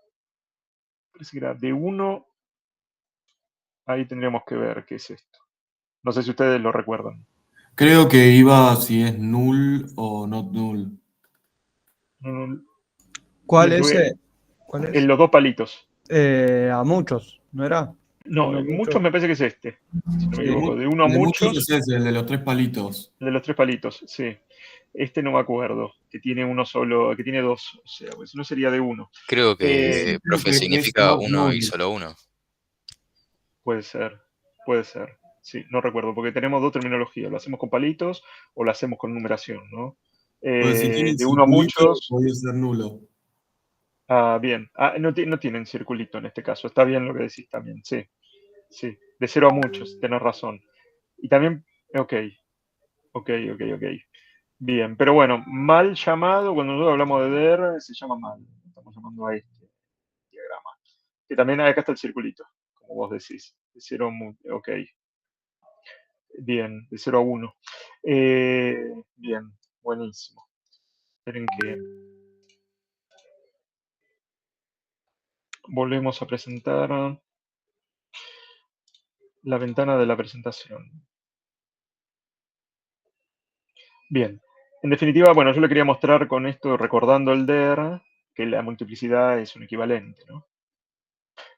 parece que era de 1, ahí tendríamos que ver qué es esto. No sé si ustedes lo recuerdan. Creo que iba si es null o not null. No, ¿Cuál bien, es? porque ¿Cuál es? en los dos palitos. A muchos, ¿no era? No, Uno muchos mucho. me parece que es este, si no me Sí. equivoco. De uno a El de muchos muchos, es ese, el de los 3 palitos. el de los 3 palitos, sí. Este no me acuerdo, que tiene uno solo, que tiene 2, o sea, pues no sería de 1. Creo Sí, que, creo profe, que es significa not uno y null. solo uno. Puede ser, puede ser. Sí, no recuerdo, porque tenemos dos terminologías, lo hacemos con palitos o lo hacemos con numeración, ¿no? Pues si tiene De uno a circulito, muchos, puede ser nulo. bien. No tienen circulito en este caso, está bien lo que decís también, sí. Sí, de 0 a muchos, tenés razón. Y también, ok. Bien, pero bueno, mal llamado, cuando nosotros hablamos de DER, se llama mal. Estamos llamando a este diagrama. Que también acá está el circulito, como vos decís. De 0 a ok. Bien, de 0 a 1. Bien, buenísimo. Esperen que volvemos a presentar la ventana de la presentación. Bien, en definitiva, bueno, yo le quería mostrar con esto, recordando el DER, que la multiplicidad es un equivalente, ¿no?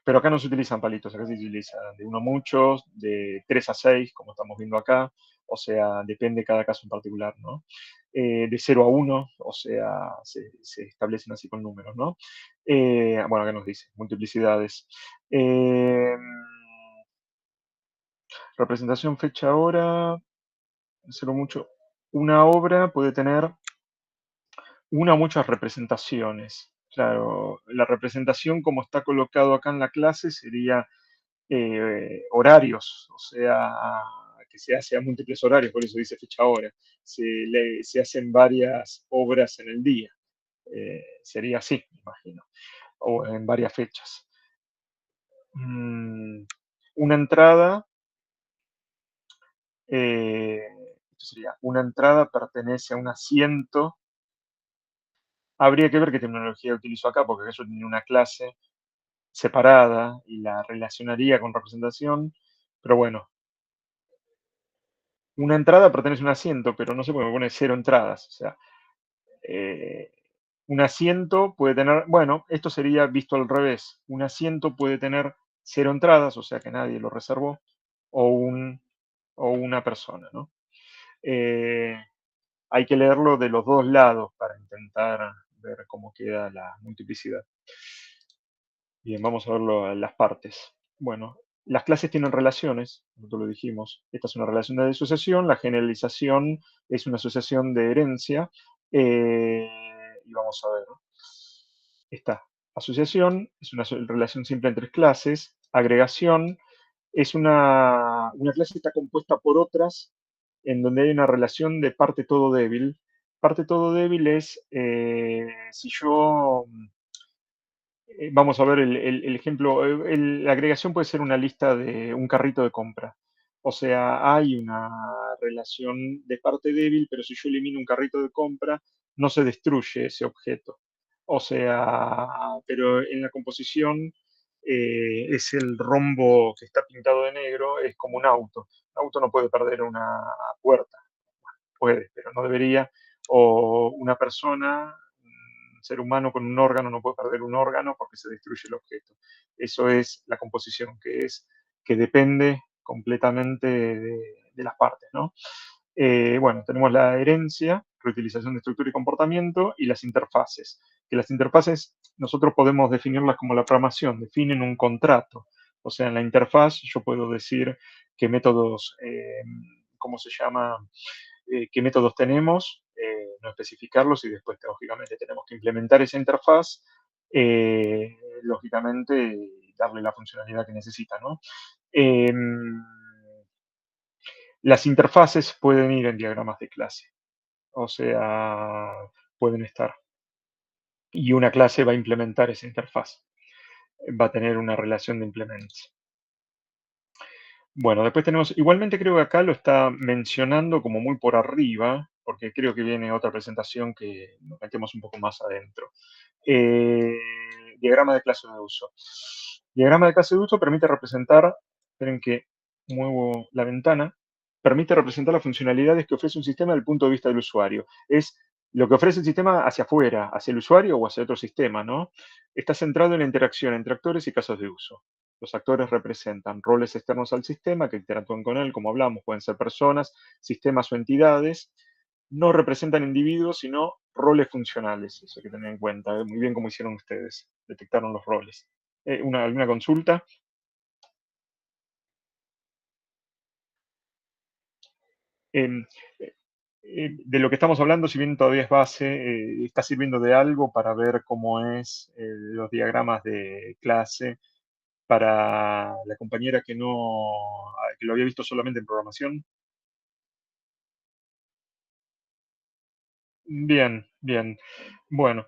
Pero acá no se utilizan palitos, acá se utiliza de 1 a muchos, de 3 a 6, como estamos viendo acá, o sea, depende de cada caso en particular, ¿no? De 0 a 1, o sea, se establecen así con números, ¿no? Bueno, acá nos dice, multiplicidades. Representación fecha hora, 0 mucho. Una obra puede tener una o muchas representaciones. Claro, la representación como está colocado acá en la clase sería horarios, o sea, que se hace a múltiples horarios, por eso dice fecha hora. Se hacen varias obras en el día. Sería así, me imagino, o en varias fechas. Una entrada, esto sería, una entrada pertenece a un asiento. Habría que ver qué terminología utilizo acá, porque yo tenía una clase separada y la relacionaría con representación, pero bueno, una entrada pertenece a un asiento, pero no sé por qué me pone 0 entradas. O sea, un asiento puede tener, bueno, esto sería visto al revés. Un asiento puede tener 0 entradas, o sea que nadie lo reservó, o una persona, ¿no? Hay que leerlo de los dos lados para intentar ver cómo queda la multiplicidad. Bien, vamos a verlo en las partes. Bueno, las clases tienen relaciones, nosotros lo dijimos. Esta es una relación de asociación, la generalización es una asociación de herencia. Y vamos a ver. Esta asociación es una relación simple entre clases. Agregación es una clase que está compuesta por otras en donde hay una relación de parte todo débil. Parte todo débil es si yo vamos a ver el ejemplo. La agregación puede ser una lista de un carrito de compra. O sea, hay una relación de parte débil, pero si yo elimino un carrito de compra, no se destruye ese objeto. O sea, pero en la composición es el rombo que está pintado de negro, es como un auto. Un auto no puede perder una puerta. Puede, pero no debería. O una persona, un ser humano con un órgano no puede perder un órgano porque se destruye el objeto. Eso es la composición, que depende completamente de las partes, ¿no? Bueno, tenemos la herencia, reutilización de estructura y comportamiento, y las interfaces. Que las interfaces nosotros podemos definirlas como la programación, definen un contrato. O sea, en la interfaz yo puedo decir qué métodos, ¿cómo se llama? Qué métodos tenemos, no especificarlos y después, lógicamente, tenemos que implementar esa interfaz, lógicamente, darle la funcionalidad que necesita, ¿no? Las interfaces pueden ir en diagramas de clase, o sea, pueden estar. Y una clase va a implementar esa interfaz, va a tener una relación de implements. Bueno, después tenemos, igualmente creo que acá lo está mencionando como muy por arriba, porque creo que viene otra presentación que nos metemos un poco más adentro. Diagrama de clase de uso. Diagrama de clase de uso permite representar, esperen que muevo la ventana, permite representar las funcionalidades que ofrece un sistema desde el punto de vista del usuario. Es lo que ofrece el sistema hacia afuera, hacia el usuario o hacia otro sistema, ¿no? Está centrado en la interacción entre actores y casos de uso. Los actores representan roles externos al sistema que interactúan con él, como hablamos, pueden ser personas, sistemas o entidades. No representan individuos, sino roles funcionales. Eso hay que tener en cuenta. Muy bien como hicieron ustedes. Detectaron los roles. ¿Alguna consulta? De lo que estamos hablando, si bien todavía es base, está sirviendo de algo para ver cómo es los diagramas de clase para la compañera que lo había visto solamente en programación. Bien, bien. Bueno,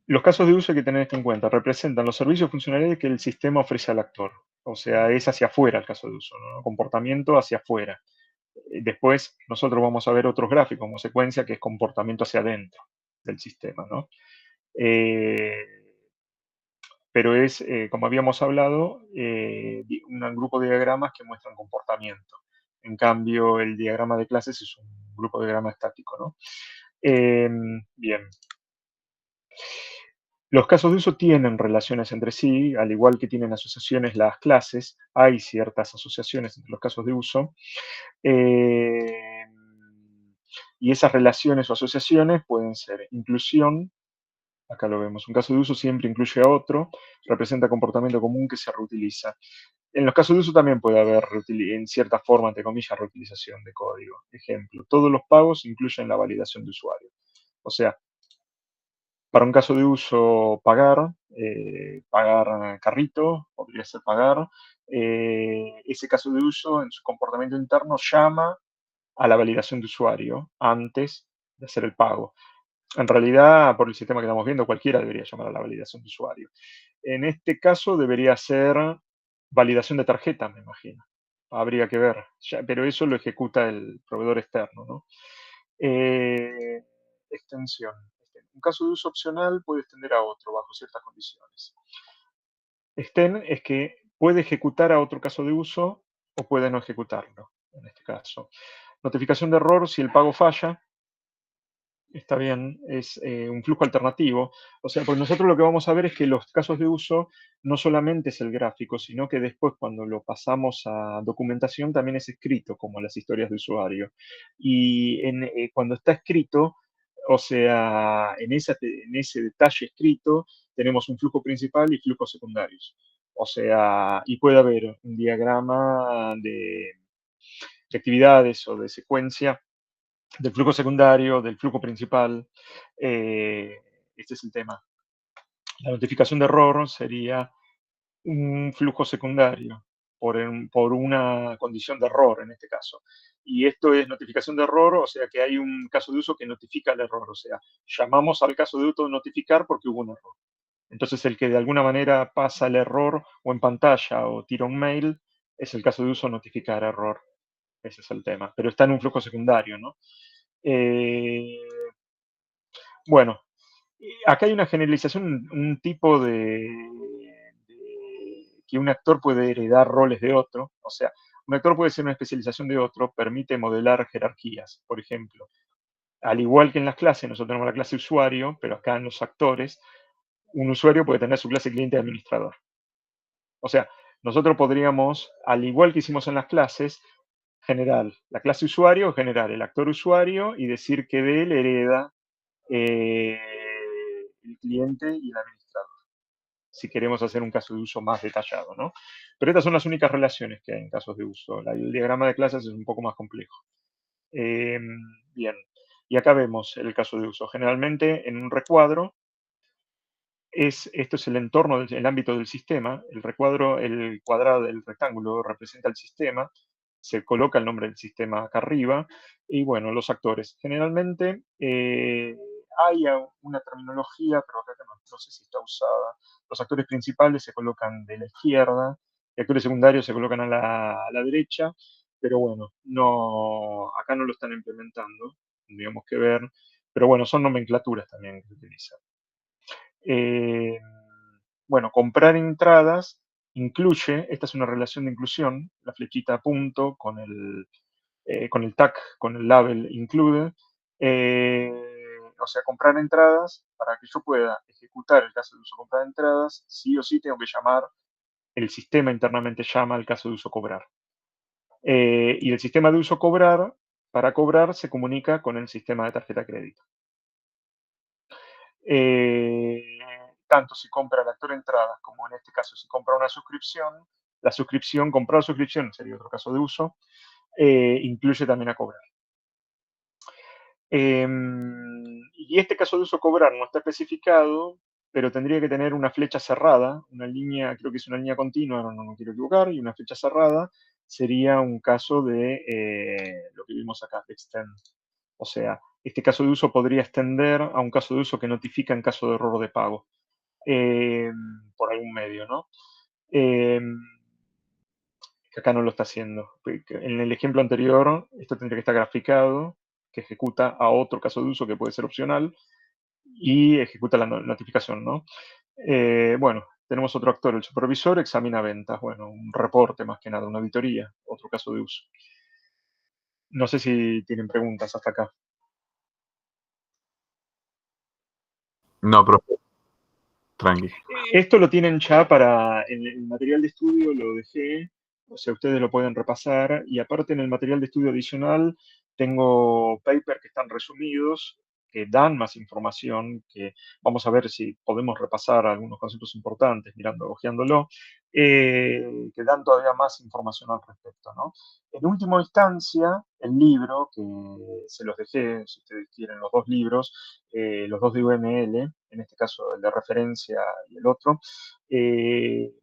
los casos de uso hay que tener esto en cuenta. Representan los servicios funcionales que el sistema ofrece al actor. O sea, es hacia afuera el caso de uso, ¿no? Comportamiento hacia afuera. Después nosotros vamos a ver otros gráficos como secuencia, que es comportamiento hacia adentro del sistema, ¿no? Pero es, como habíamos hablado, un grupo de diagramas que muestran comportamiento. En cambio, el diagrama de clases es un grupo de diagrama estático, ¿no? Bien. Los casos de uso tienen relaciones entre sí, al igual que tienen asociaciones las clases. Hay ciertas asociaciones entre los casos de uso. Y esas relaciones o asociaciones pueden ser inclusión. Acá lo vemos. Un caso de uso siempre incluye a otro, representa comportamiento común que se reutiliza. En los casos de uso también puede haber, en cierta forma, entre comillas, reutilización de código. Ejemplo, todos los pagos incluyen la validación de usuario. O sea, para un caso de uso, pagar carrito, podría ser pagar, ese caso de uso en su comportamiento interno llama a la validación de usuario antes de hacer el pago. En realidad, por el sistema que estamos viendo, cualquiera debería llamar a la validación de usuario. En este caso debería ser validación de tarjeta, me imagino. Habría que ver, pero eso lo ejecuta el proveedor externo, ¿no? Extensión. Un caso de uso opcional puede extender a otro bajo ciertas condiciones. Extend es que puede ejecutar a otro caso de uso o puede no ejecutarlo, en este caso. Notificación de error si el pago falla. Está bien, es un flujo alternativo. O sea, porque nosotros lo que vamos a ver es que los casos de uso no solamente es el gráfico, sino que después cuando lo pasamos a documentación también es escrito, como las historias de usuario. Y cuando está escrito, o sea, en ese detalle escrito, tenemos un flujo principal y flujos secundarios. O sea, y puede haber un diagrama de actividades o de secuencia del flujo secundario, del flujo principal. Este es el tema. La notificación de error sería un flujo secundario por una condición de error en este caso. Y esto es notificación de error, o sea que hay un caso de uso que notifica el error, o sea, llamamos al caso de uso notificar porque hubo un error. Entonces el que de alguna manera pasa el error o en pantalla o tira un mail es el caso de uso notificar error. Ese es el tema, pero está en un flujo secundario, ¿no? Bueno, acá hay una generalización, un tipo que un actor puede heredar roles de otro, o sea, un actor puede ser una especialización de otro, permite modelar jerarquías, por ejemplo. Al igual que en las clases, nosotros tenemos la clase usuario, pero acá en los actores, un usuario puede tener su clase cliente administrador. O sea, nosotros podríamos, al igual que hicimos en las clases, generar la clase usuario, generar el actor usuario y decir que de él hereda el cliente y el administrador, si queremos hacer un caso de uso más detallado, ¿no? Pero estas son las únicas relaciones que hay en casos de uso. El diagrama de clases es un poco más complejo. Bien, y acá vemos el caso de uso. Generalmente en un recuadro, esto es el entorno, el ámbito del sistema. El recuadro, el cuadrado del rectángulo representa el sistema. Se coloca el nombre del sistema acá arriba. Y bueno, los actores. Generalmente hay una terminología, pero acá no sé si está usada. Los actores principales se colocan de la izquierda, los actores secundarios se colocan a la derecha, pero bueno, acá no lo están implementando, tendríamos que ver. Pero bueno, son nomenclaturas también que se utilizan. Bueno, comprar entradas incluye, esta es una relación de inclusión, la flechita a punto con el tag, con el label include. O sea, comprar entradas, para que yo pueda ejecutar el caso de uso comprar entradas, sí o sí tengo que llamar, el sistema internamente llama al caso de uso cobrar. Y el sistema de uso cobrar, para cobrar, se comunica con el sistema de tarjeta de crédito. Tanto si compra el actor entradas como en este caso si compra una suscripción, comprar suscripción sería otro caso de uso, incluye también a cobrar. Y este caso de uso cobrar no está especificado, pero tendría que tener una flecha cerrada, una línea, creo que es una línea continua, no me quiero equivocar, y una flecha cerrada sería un caso de lo que vimos acá, de extend. O sea, este caso de uso podría extender a un caso de uso que notifica en caso de error de pago por algún medio, ¿no? Que acá no lo está haciendo. En el ejemplo anterior, esto tendría que estar graficado, que ejecuta a otro caso de uso que puede ser opcional y ejecuta la notificación, ¿no? Bueno, tenemos otro actor, el supervisor examina ventas, bueno, un reporte más que nada, una auditoría, otro caso de uso. No sé si tienen preguntas hasta acá. No, profe. Tranqui. Esto lo tienen ya en el material de estudio, lo dejé, o sea, ustedes lo pueden repasar, y aparte en el material de estudio adicional tengo papers que están resumidos, que dan más información, que vamos a ver si podemos repasar algunos conceptos importantes hojeándolo, que dan todavía más información al respecto, ¿no? En última instancia, el libro, que se los dejé, si ustedes quieren, los dos libros, los dos de UML, en este caso el de referencia y el otro,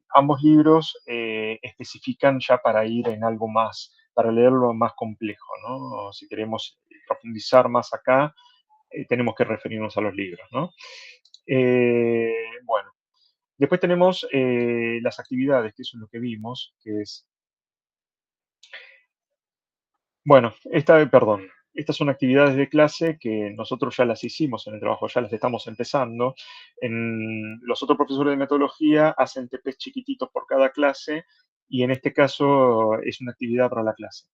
ambos libros especifican ya para ir en algo más, para leerlo más complejo, ¿no? Si queremos profundizar más acá, tenemos que referirnos a los libros, ¿no? Bueno, después tenemos las actividades, que eso es lo que vimos, que es... Bueno, estas son actividades de clase que nosotros ya las hicimos en el trabajo, ya las estamos empezando. Los otros profesores de metodología hacen TPs chiquititos por cada clase y en este caso es una actividad para la clase.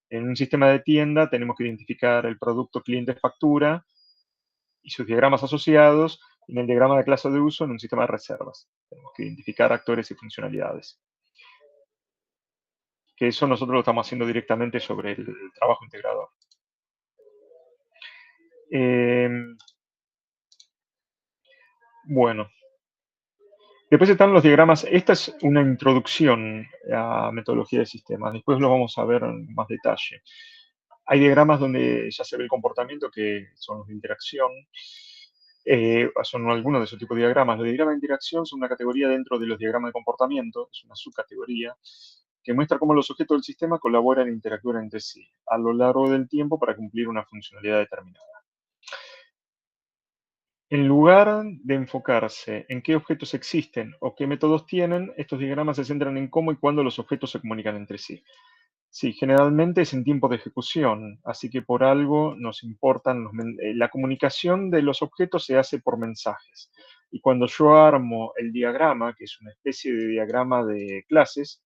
En un sistema de tienda tenemos que identificar el producto cliente-factura y sus diagramas asociados. En el diagrama de clase de uso, en un sistema de reservas. Tenemos que identificar actores y funcionalidades. Que eso nosotros lo estamos haciendo directamente sobre el trabajo integrador. Bueno, después están los diagramas. Esta es una introducción a metodología de sistemas. Después lo vamos a ver en más detalle. Hay diagramas donde ya se ve el comportamiento, que son los de interacción. Son algunos de esos tipos de diagramas. Los diagramas de interacción son una categoría dentro de los diagramas de comportamiento, es una subcategoría, que muestra cómo los objetos del sistema colaboran e interactúan entre sí a lo largo del tiempo para cumplir una funcionalidad determinada. En lugar de enfocarse en qué objetos existen o qué métodos tienen, estos diagramas se centran en cómo y cuándo los objetos se comunican entre sí. Sí, generalmente es en tiempo de ejecución, así que por algo nos importan la comunicación de los objetos se hace por mensajes. Y cuando yo armo el diagrama, que es una especie de diagrama de clases,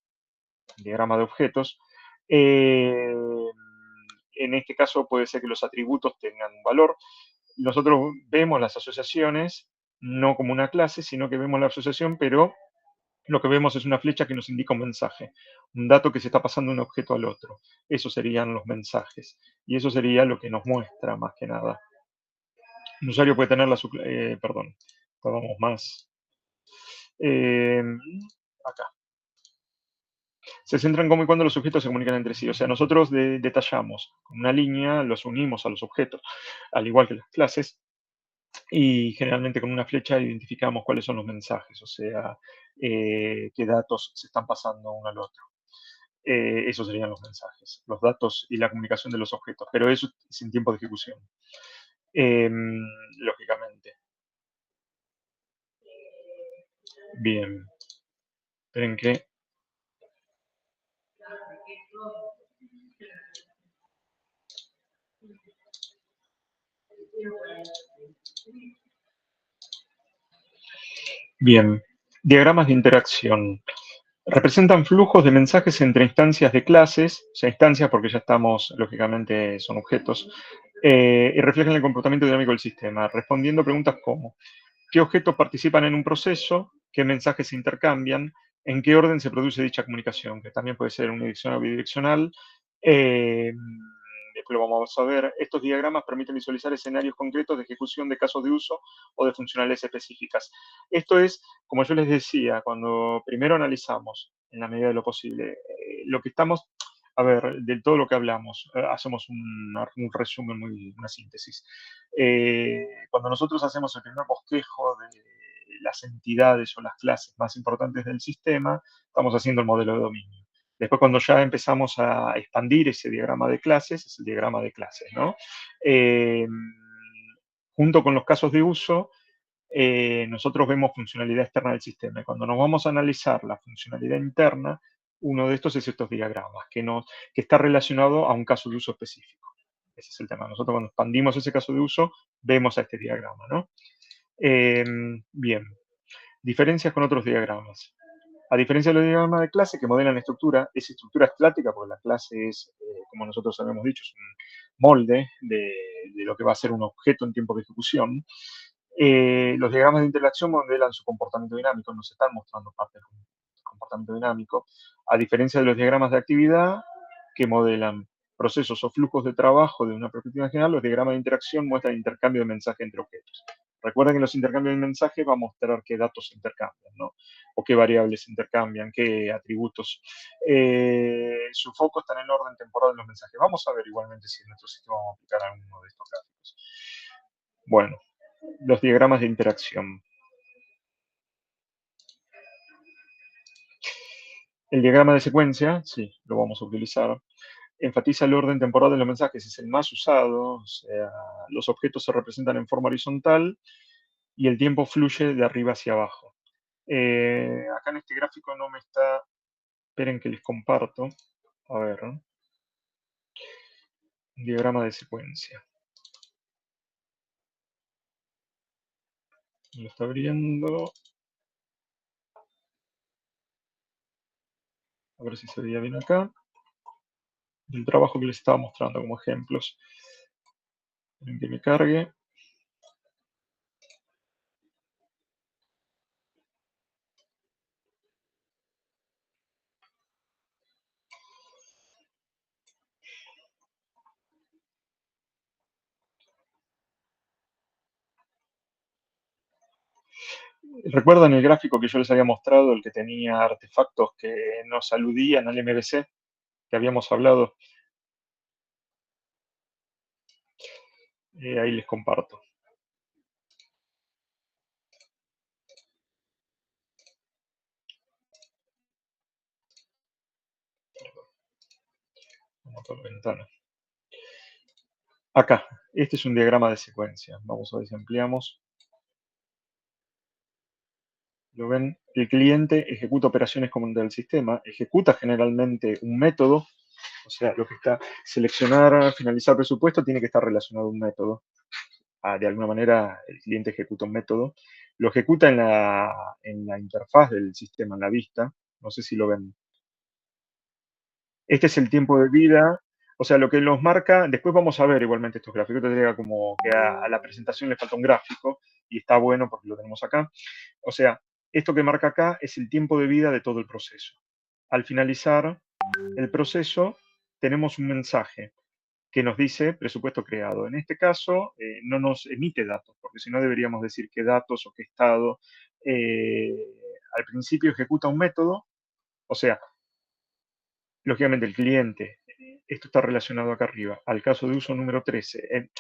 diagrama de objetos, en este caso puede ser que los atributos tengan un valor. Nosotros vemos las asociaciones no como una clase, sino que vemos la asociación, pero lo que vemos es una flecha que nos indica un mensaje, un dato que se está pasando de un objeto al otro. Esos serían los mensajes. Y eso sería lo que nos muestra más que nada. Un usuario puede tener perdón, vamos más. Acá. Se centran cómo y cuándo los objetos se comunican entre sí. O sea, nosotros detallamos con una línea, los unimos a los objetos, al igual que las clases, y generalmente con una flecha identificamos cuáles son los mensajes, o sea, qué datos se están pasando uno al otro. Esos serían los mensajes, los datos y la comunicación de los objetos, pero eso es en tiempo de ejecución, lógicamente. Bien, esperen que... Bien, diagramas de interacción. Representan flujos de mensajes entre instancias de clases, o sea, instancias porque ya estamos, lógicamente, son objetos, y reflejan el comportamiento dinámico del sistema, respondiendo a preguntas como ¿qué objetos participan en un proceso? ¿Qué mensajes se intercambian? ¿En qué orden se produce dicha comunicación? Que también puede ser unidireccional o bidireccional. Después lo vamos a ver. Estos diagramas permiten visualizar escenarios concretos de ejecución de casos de uso o de funcionalidades específicas. Esto es, como yo les decía, cuando primero analizamos, en la medida de lo posible, lo que estamos, a ver, de todo lo que hablamos, hacemos un resumen, una síntesis. Cuando nosotros hacemos el primer bosquejo de las entidades o las clases más importantes del sistema, estamos haciendo el modelo de dominio. Después, cuando ya empezamos a expandir ese diagrama de clases, es el diagrama de clases, ¿no? Junto con los casos de uso, nosotros vemos funcionalidad externa del sistema. Y cuando nos vamos a analizar la funcionalidad interna, uno de estos es estos diagramas, que está relacionado a un caso de uso específico. Ese es el tema. Nosotros cuando expandimos ese caso de uso, vemos a este diagrama, ¿no? Bien. Diferencias con otros diagramas. A diferencia de los diagramas de clase que modelan estructura, es estructura estática, porque la clase es, como nosotros habíamos dicho, es un molde de lo que va a ser un objeto en tiempo de ejecución. Los diagramas de interacción modelan su comportamiento dinámico, nos están mostrando parte del comportamiento dinámico, a diferencia de los diagramas de actividad que modelan procesos o flujos de trabajo de una perspectiva general. Los diagramas de interacción muestran intercambio de mensaje entre objetos. Recuerden que los intercambios de mensajes va a mostrar qué datos se intercambian, ¿no? O qué variables se intercambian, qué atributos. Su foco está en el orden temporal de los mensajes. Vamos a ver igualmente si en nuestro sistema vamos a aplicar alguno de estos gráficos. Bueno, los diagramas de interacción. El diagrama de secuencia, sí, lo vamos a utilizar. Enfatiza el orden temporal de los mensajes, es el más usado, o sea, los objetos se representan en forma horizontal y el tiempo fluye de arriba hacia abajo. Acá en este gráfico no me está, esperen que les comparto, a ver, un diagrama de secuencia. Lo está abriendo. A ver si se veía bien acá. El trabajo que les estaba mostrando como ejemplos. Esperen que me cargue. ¿Recuerdan el gráfico que yo les había mostrado, el que tenía artefactos que nos aludían al MVC, que habíamos hablado? Ahí les comparto. Vamos a la ventana. Acá, este es un diagrama de secuencia. Vamos a ver si ampliamos. ¿Lo ven? El cliente ejecuta operaciones como del sistema, ejecuta generalmente un método, o sea, lo que está seleccionar, finalizar presupuesto tiene que estar relacionado a un método. De alguna manera el cliente ejecuta un método, lo ejecuta en la interfaz del sistema, en la vista, no sé si lo ven. Este es el tiempo de vida, o sea, lo que nos marca, después vamos a ver igualmente estos gráficos, tendría como que a la presentación le falta un gráfico, y está bueno porque lo tenemos acá. O sea, esto que marca acá es el tiempo de vida de todo el proceso. Al finalizar el proceso, tenemos un mensaje que nos dice presupuesto creado. En este caso, no nos emite datos, porque si no deberíamos decir qué datos o qué estado. Al principio ejecuta un método, o sea, lógicamente el cliente, esto está relacionado acá arriba, al caso de uso número 13.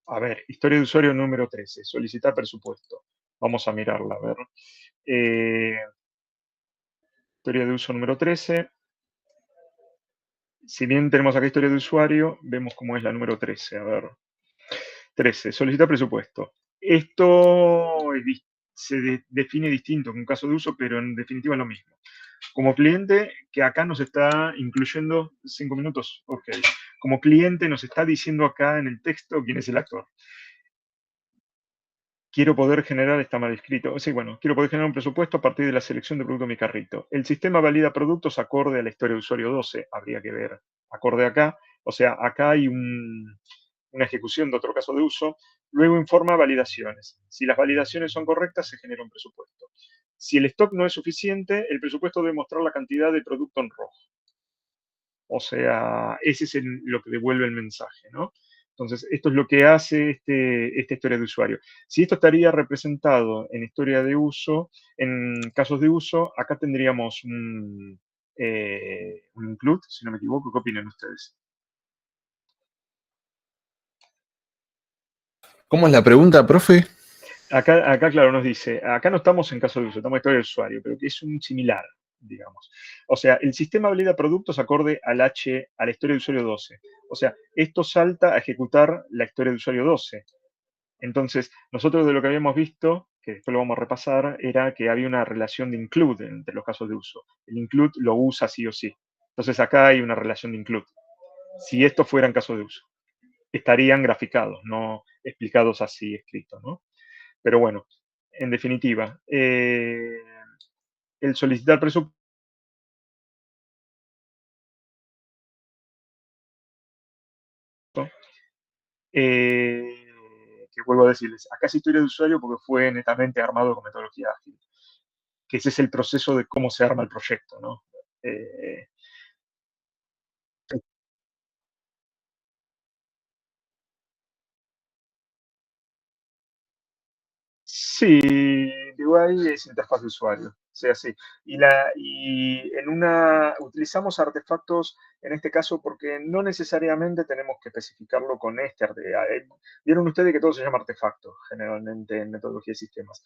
A ver, historia de usuario número 13, solicitar presupuesto. Vamos a mirarla, a ver. Historia de uso número 13. Si bien tenemos acá historia de usuario, vemos cómo es la número 13. A ver. 13. Solicitar presupuesto. Esto se define distinto que un caso de uso, pero en definitiva es lo mismo. Como cliente, que acá nos está incluyendo 5 minutos, ok. Como cliente nos está diciendo acá en el texto quién es el actor. Quiero poder generar, está mal escrito. Sí, bueno, quiero poder generar un presupuesto a partir de la selección de producto de mi carrito. El sistema valida productos acorde a la historia de usuario 12. Habría que ver acorde acá. O sea, acá hay una ejecución de otro caso de uso. Luego informa validaciones. Si las validaciones son correctas, se genera un presupuesto. Si el stock no es suficiente, el presupuesto debe mostrar la cantidad de producto en rojo. O sea, ese es lo que devuelve el mensaje, ¿no? Entonces, esto es lo que hace esta historia de usuario. Si esto estaría representado en historia de uso, en casos de uso, acá tendríamos un include, si no me equivoco. ¿Qué opinan ustedes? ¿Cómo es la pregunta, profe? Acá, claro, nos dice, acá no estamos en caso de uso, estamos en historia de usuario, pero que es un similar, digamos. O sea, el sistema valida productos acorde a la historia de usuario 12. O sea, esto salta a ejecutar la historia de usuario 12. Entonces, nosotros de lo que habíamos visto, que después lo vamos a repasar, era que había una relación de include entre los casos de uso. El include lo usa sí o sí. Entonces, acá hay una relación de include. Si estos fueran casos de uso, estarían graficados, no explicados así escritos, ¿no? Pero bueno, en definitiva, el solicitar presupuesto que vuelvo a decirles, acá es historia de usuario porque fue netamente armado con metodología ágil, que ese es el proceso de cómo se arma el proyecto, ¿no? Sí, de UI es interfaz de usuario, sea así. Y utilizamos artefactos en este caso porque no necesariamente tenemos que especificarlo con este. Vieron ustedes que todo se llama artefacto, generalmente en metodología de sistemas.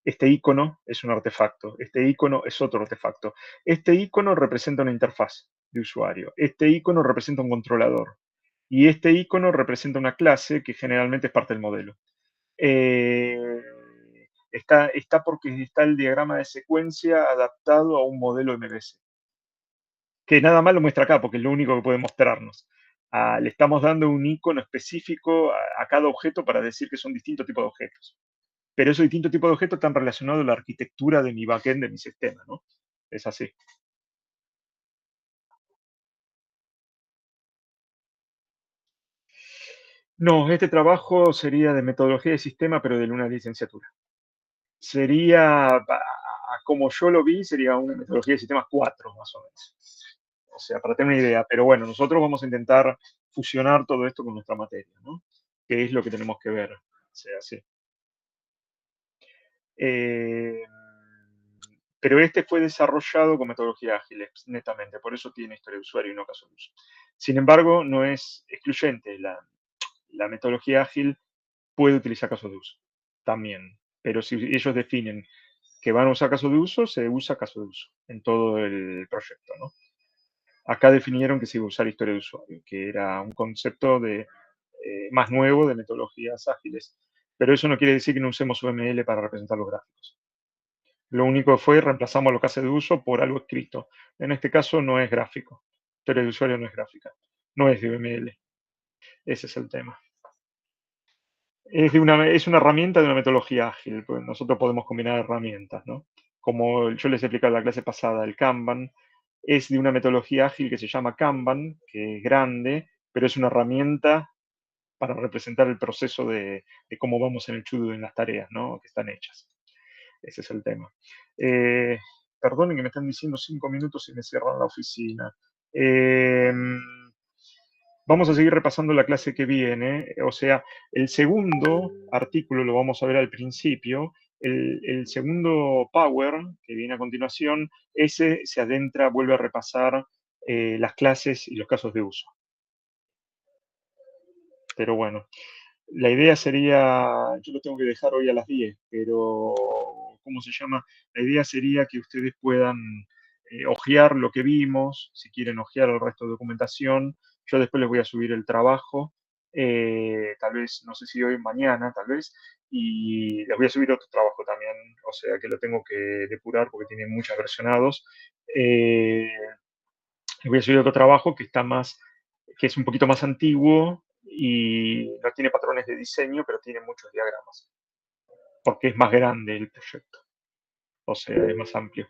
Este icono es un artefacto, este icono es otro artefacto. Este icono representa una interfaz de usuario, este icono representa un controlador y este icono representa una clase que generalmente es parte del modelo. Está porque está el diagrama de secuencia adaptado a un modelo MVC, que nada más lo muestra acá porque es lo único que puede mostrarnos. Le estamos dando un icono específico a cada objeto para decir que son distintos tipos de objetos. Pero esos distintos tipos de objetos están relacionados a la arquitectura de mi backend, de mi sistema, ¿no? Es así. No, este trabajo sería de metodología de sistema, pero de una licenciatura. Sería, como yo lo vi, sería una metodología de sistemas 4, más o menos. O sea, para tener una idea. Pero bueno, nosotros vamos a intentar fusionar todo esto con nuestra materia, ¿no? Que es lo que tenemos que ver. O sea, sí. Pero este fue desarrollado con metodología ágil, netamente, por eso tiene historia de usuario y no caso de uso. Sin embargo, no es excluyente. La metodología ágil puede utilizar casos de uso también, pero si ellos definen que van a usar caso de uso, se usa caso de uso en todo el proyecto, ¿no? Acá definieron que se iba a usar historia de usuario, que era un concepto más nuevo de metodologías ágiles, pero eso no quiere decir que no usemos UML para representar los gráficos. Lo único que fue, reemplazamos los casos de uso por algo escrito. En este caso no es gráfico. Historia de usuario no es gráfica. No es de UML. Ese es el tema. Es una herramienta de una metodología ágil. Pues nosotros podemos combinar herramientas, ¿no? Como yo les expliqué en la clase pasada, el Kanban es de una metodología ágil que se llama Kanban, que es grande, pero es una herramienta para representar el proceso de cómo vamos en el to-do, en las tareas, ¿no? Que están hechas. Ese es el tema. Perdonen que me están diciendo 5 minutos y me cierran la oficina. Vamos a seguir repasando la clase que viene. O sea, el segundo artículo lo vamos a ver al principio. El segundo Power, que viene a continuación, ese se adentra, vuelve a repasar las clases y los casos de uso. Pero bueno, la idea sería, yo lo tengo que dejar hoy a las 10, pero, ¿cómo se llama? La idea sería que ustedes puedan hojear lo que vimos, si quieren hojear el resto de documentación. Yo después les voy a subir el trabajo, tal vez, no sé si hoy o mañana, tal vez, y les voy a subir otro trabajo también, o sea que lo tengo que depurar porque tiene muchos versionados. Les voy a subir otro trabajo que es un poquito más antiguo y no tiene patrones de diseño, pero tiene muchos diagramas, porque es más grande el proyecto, o sea, es más amplio.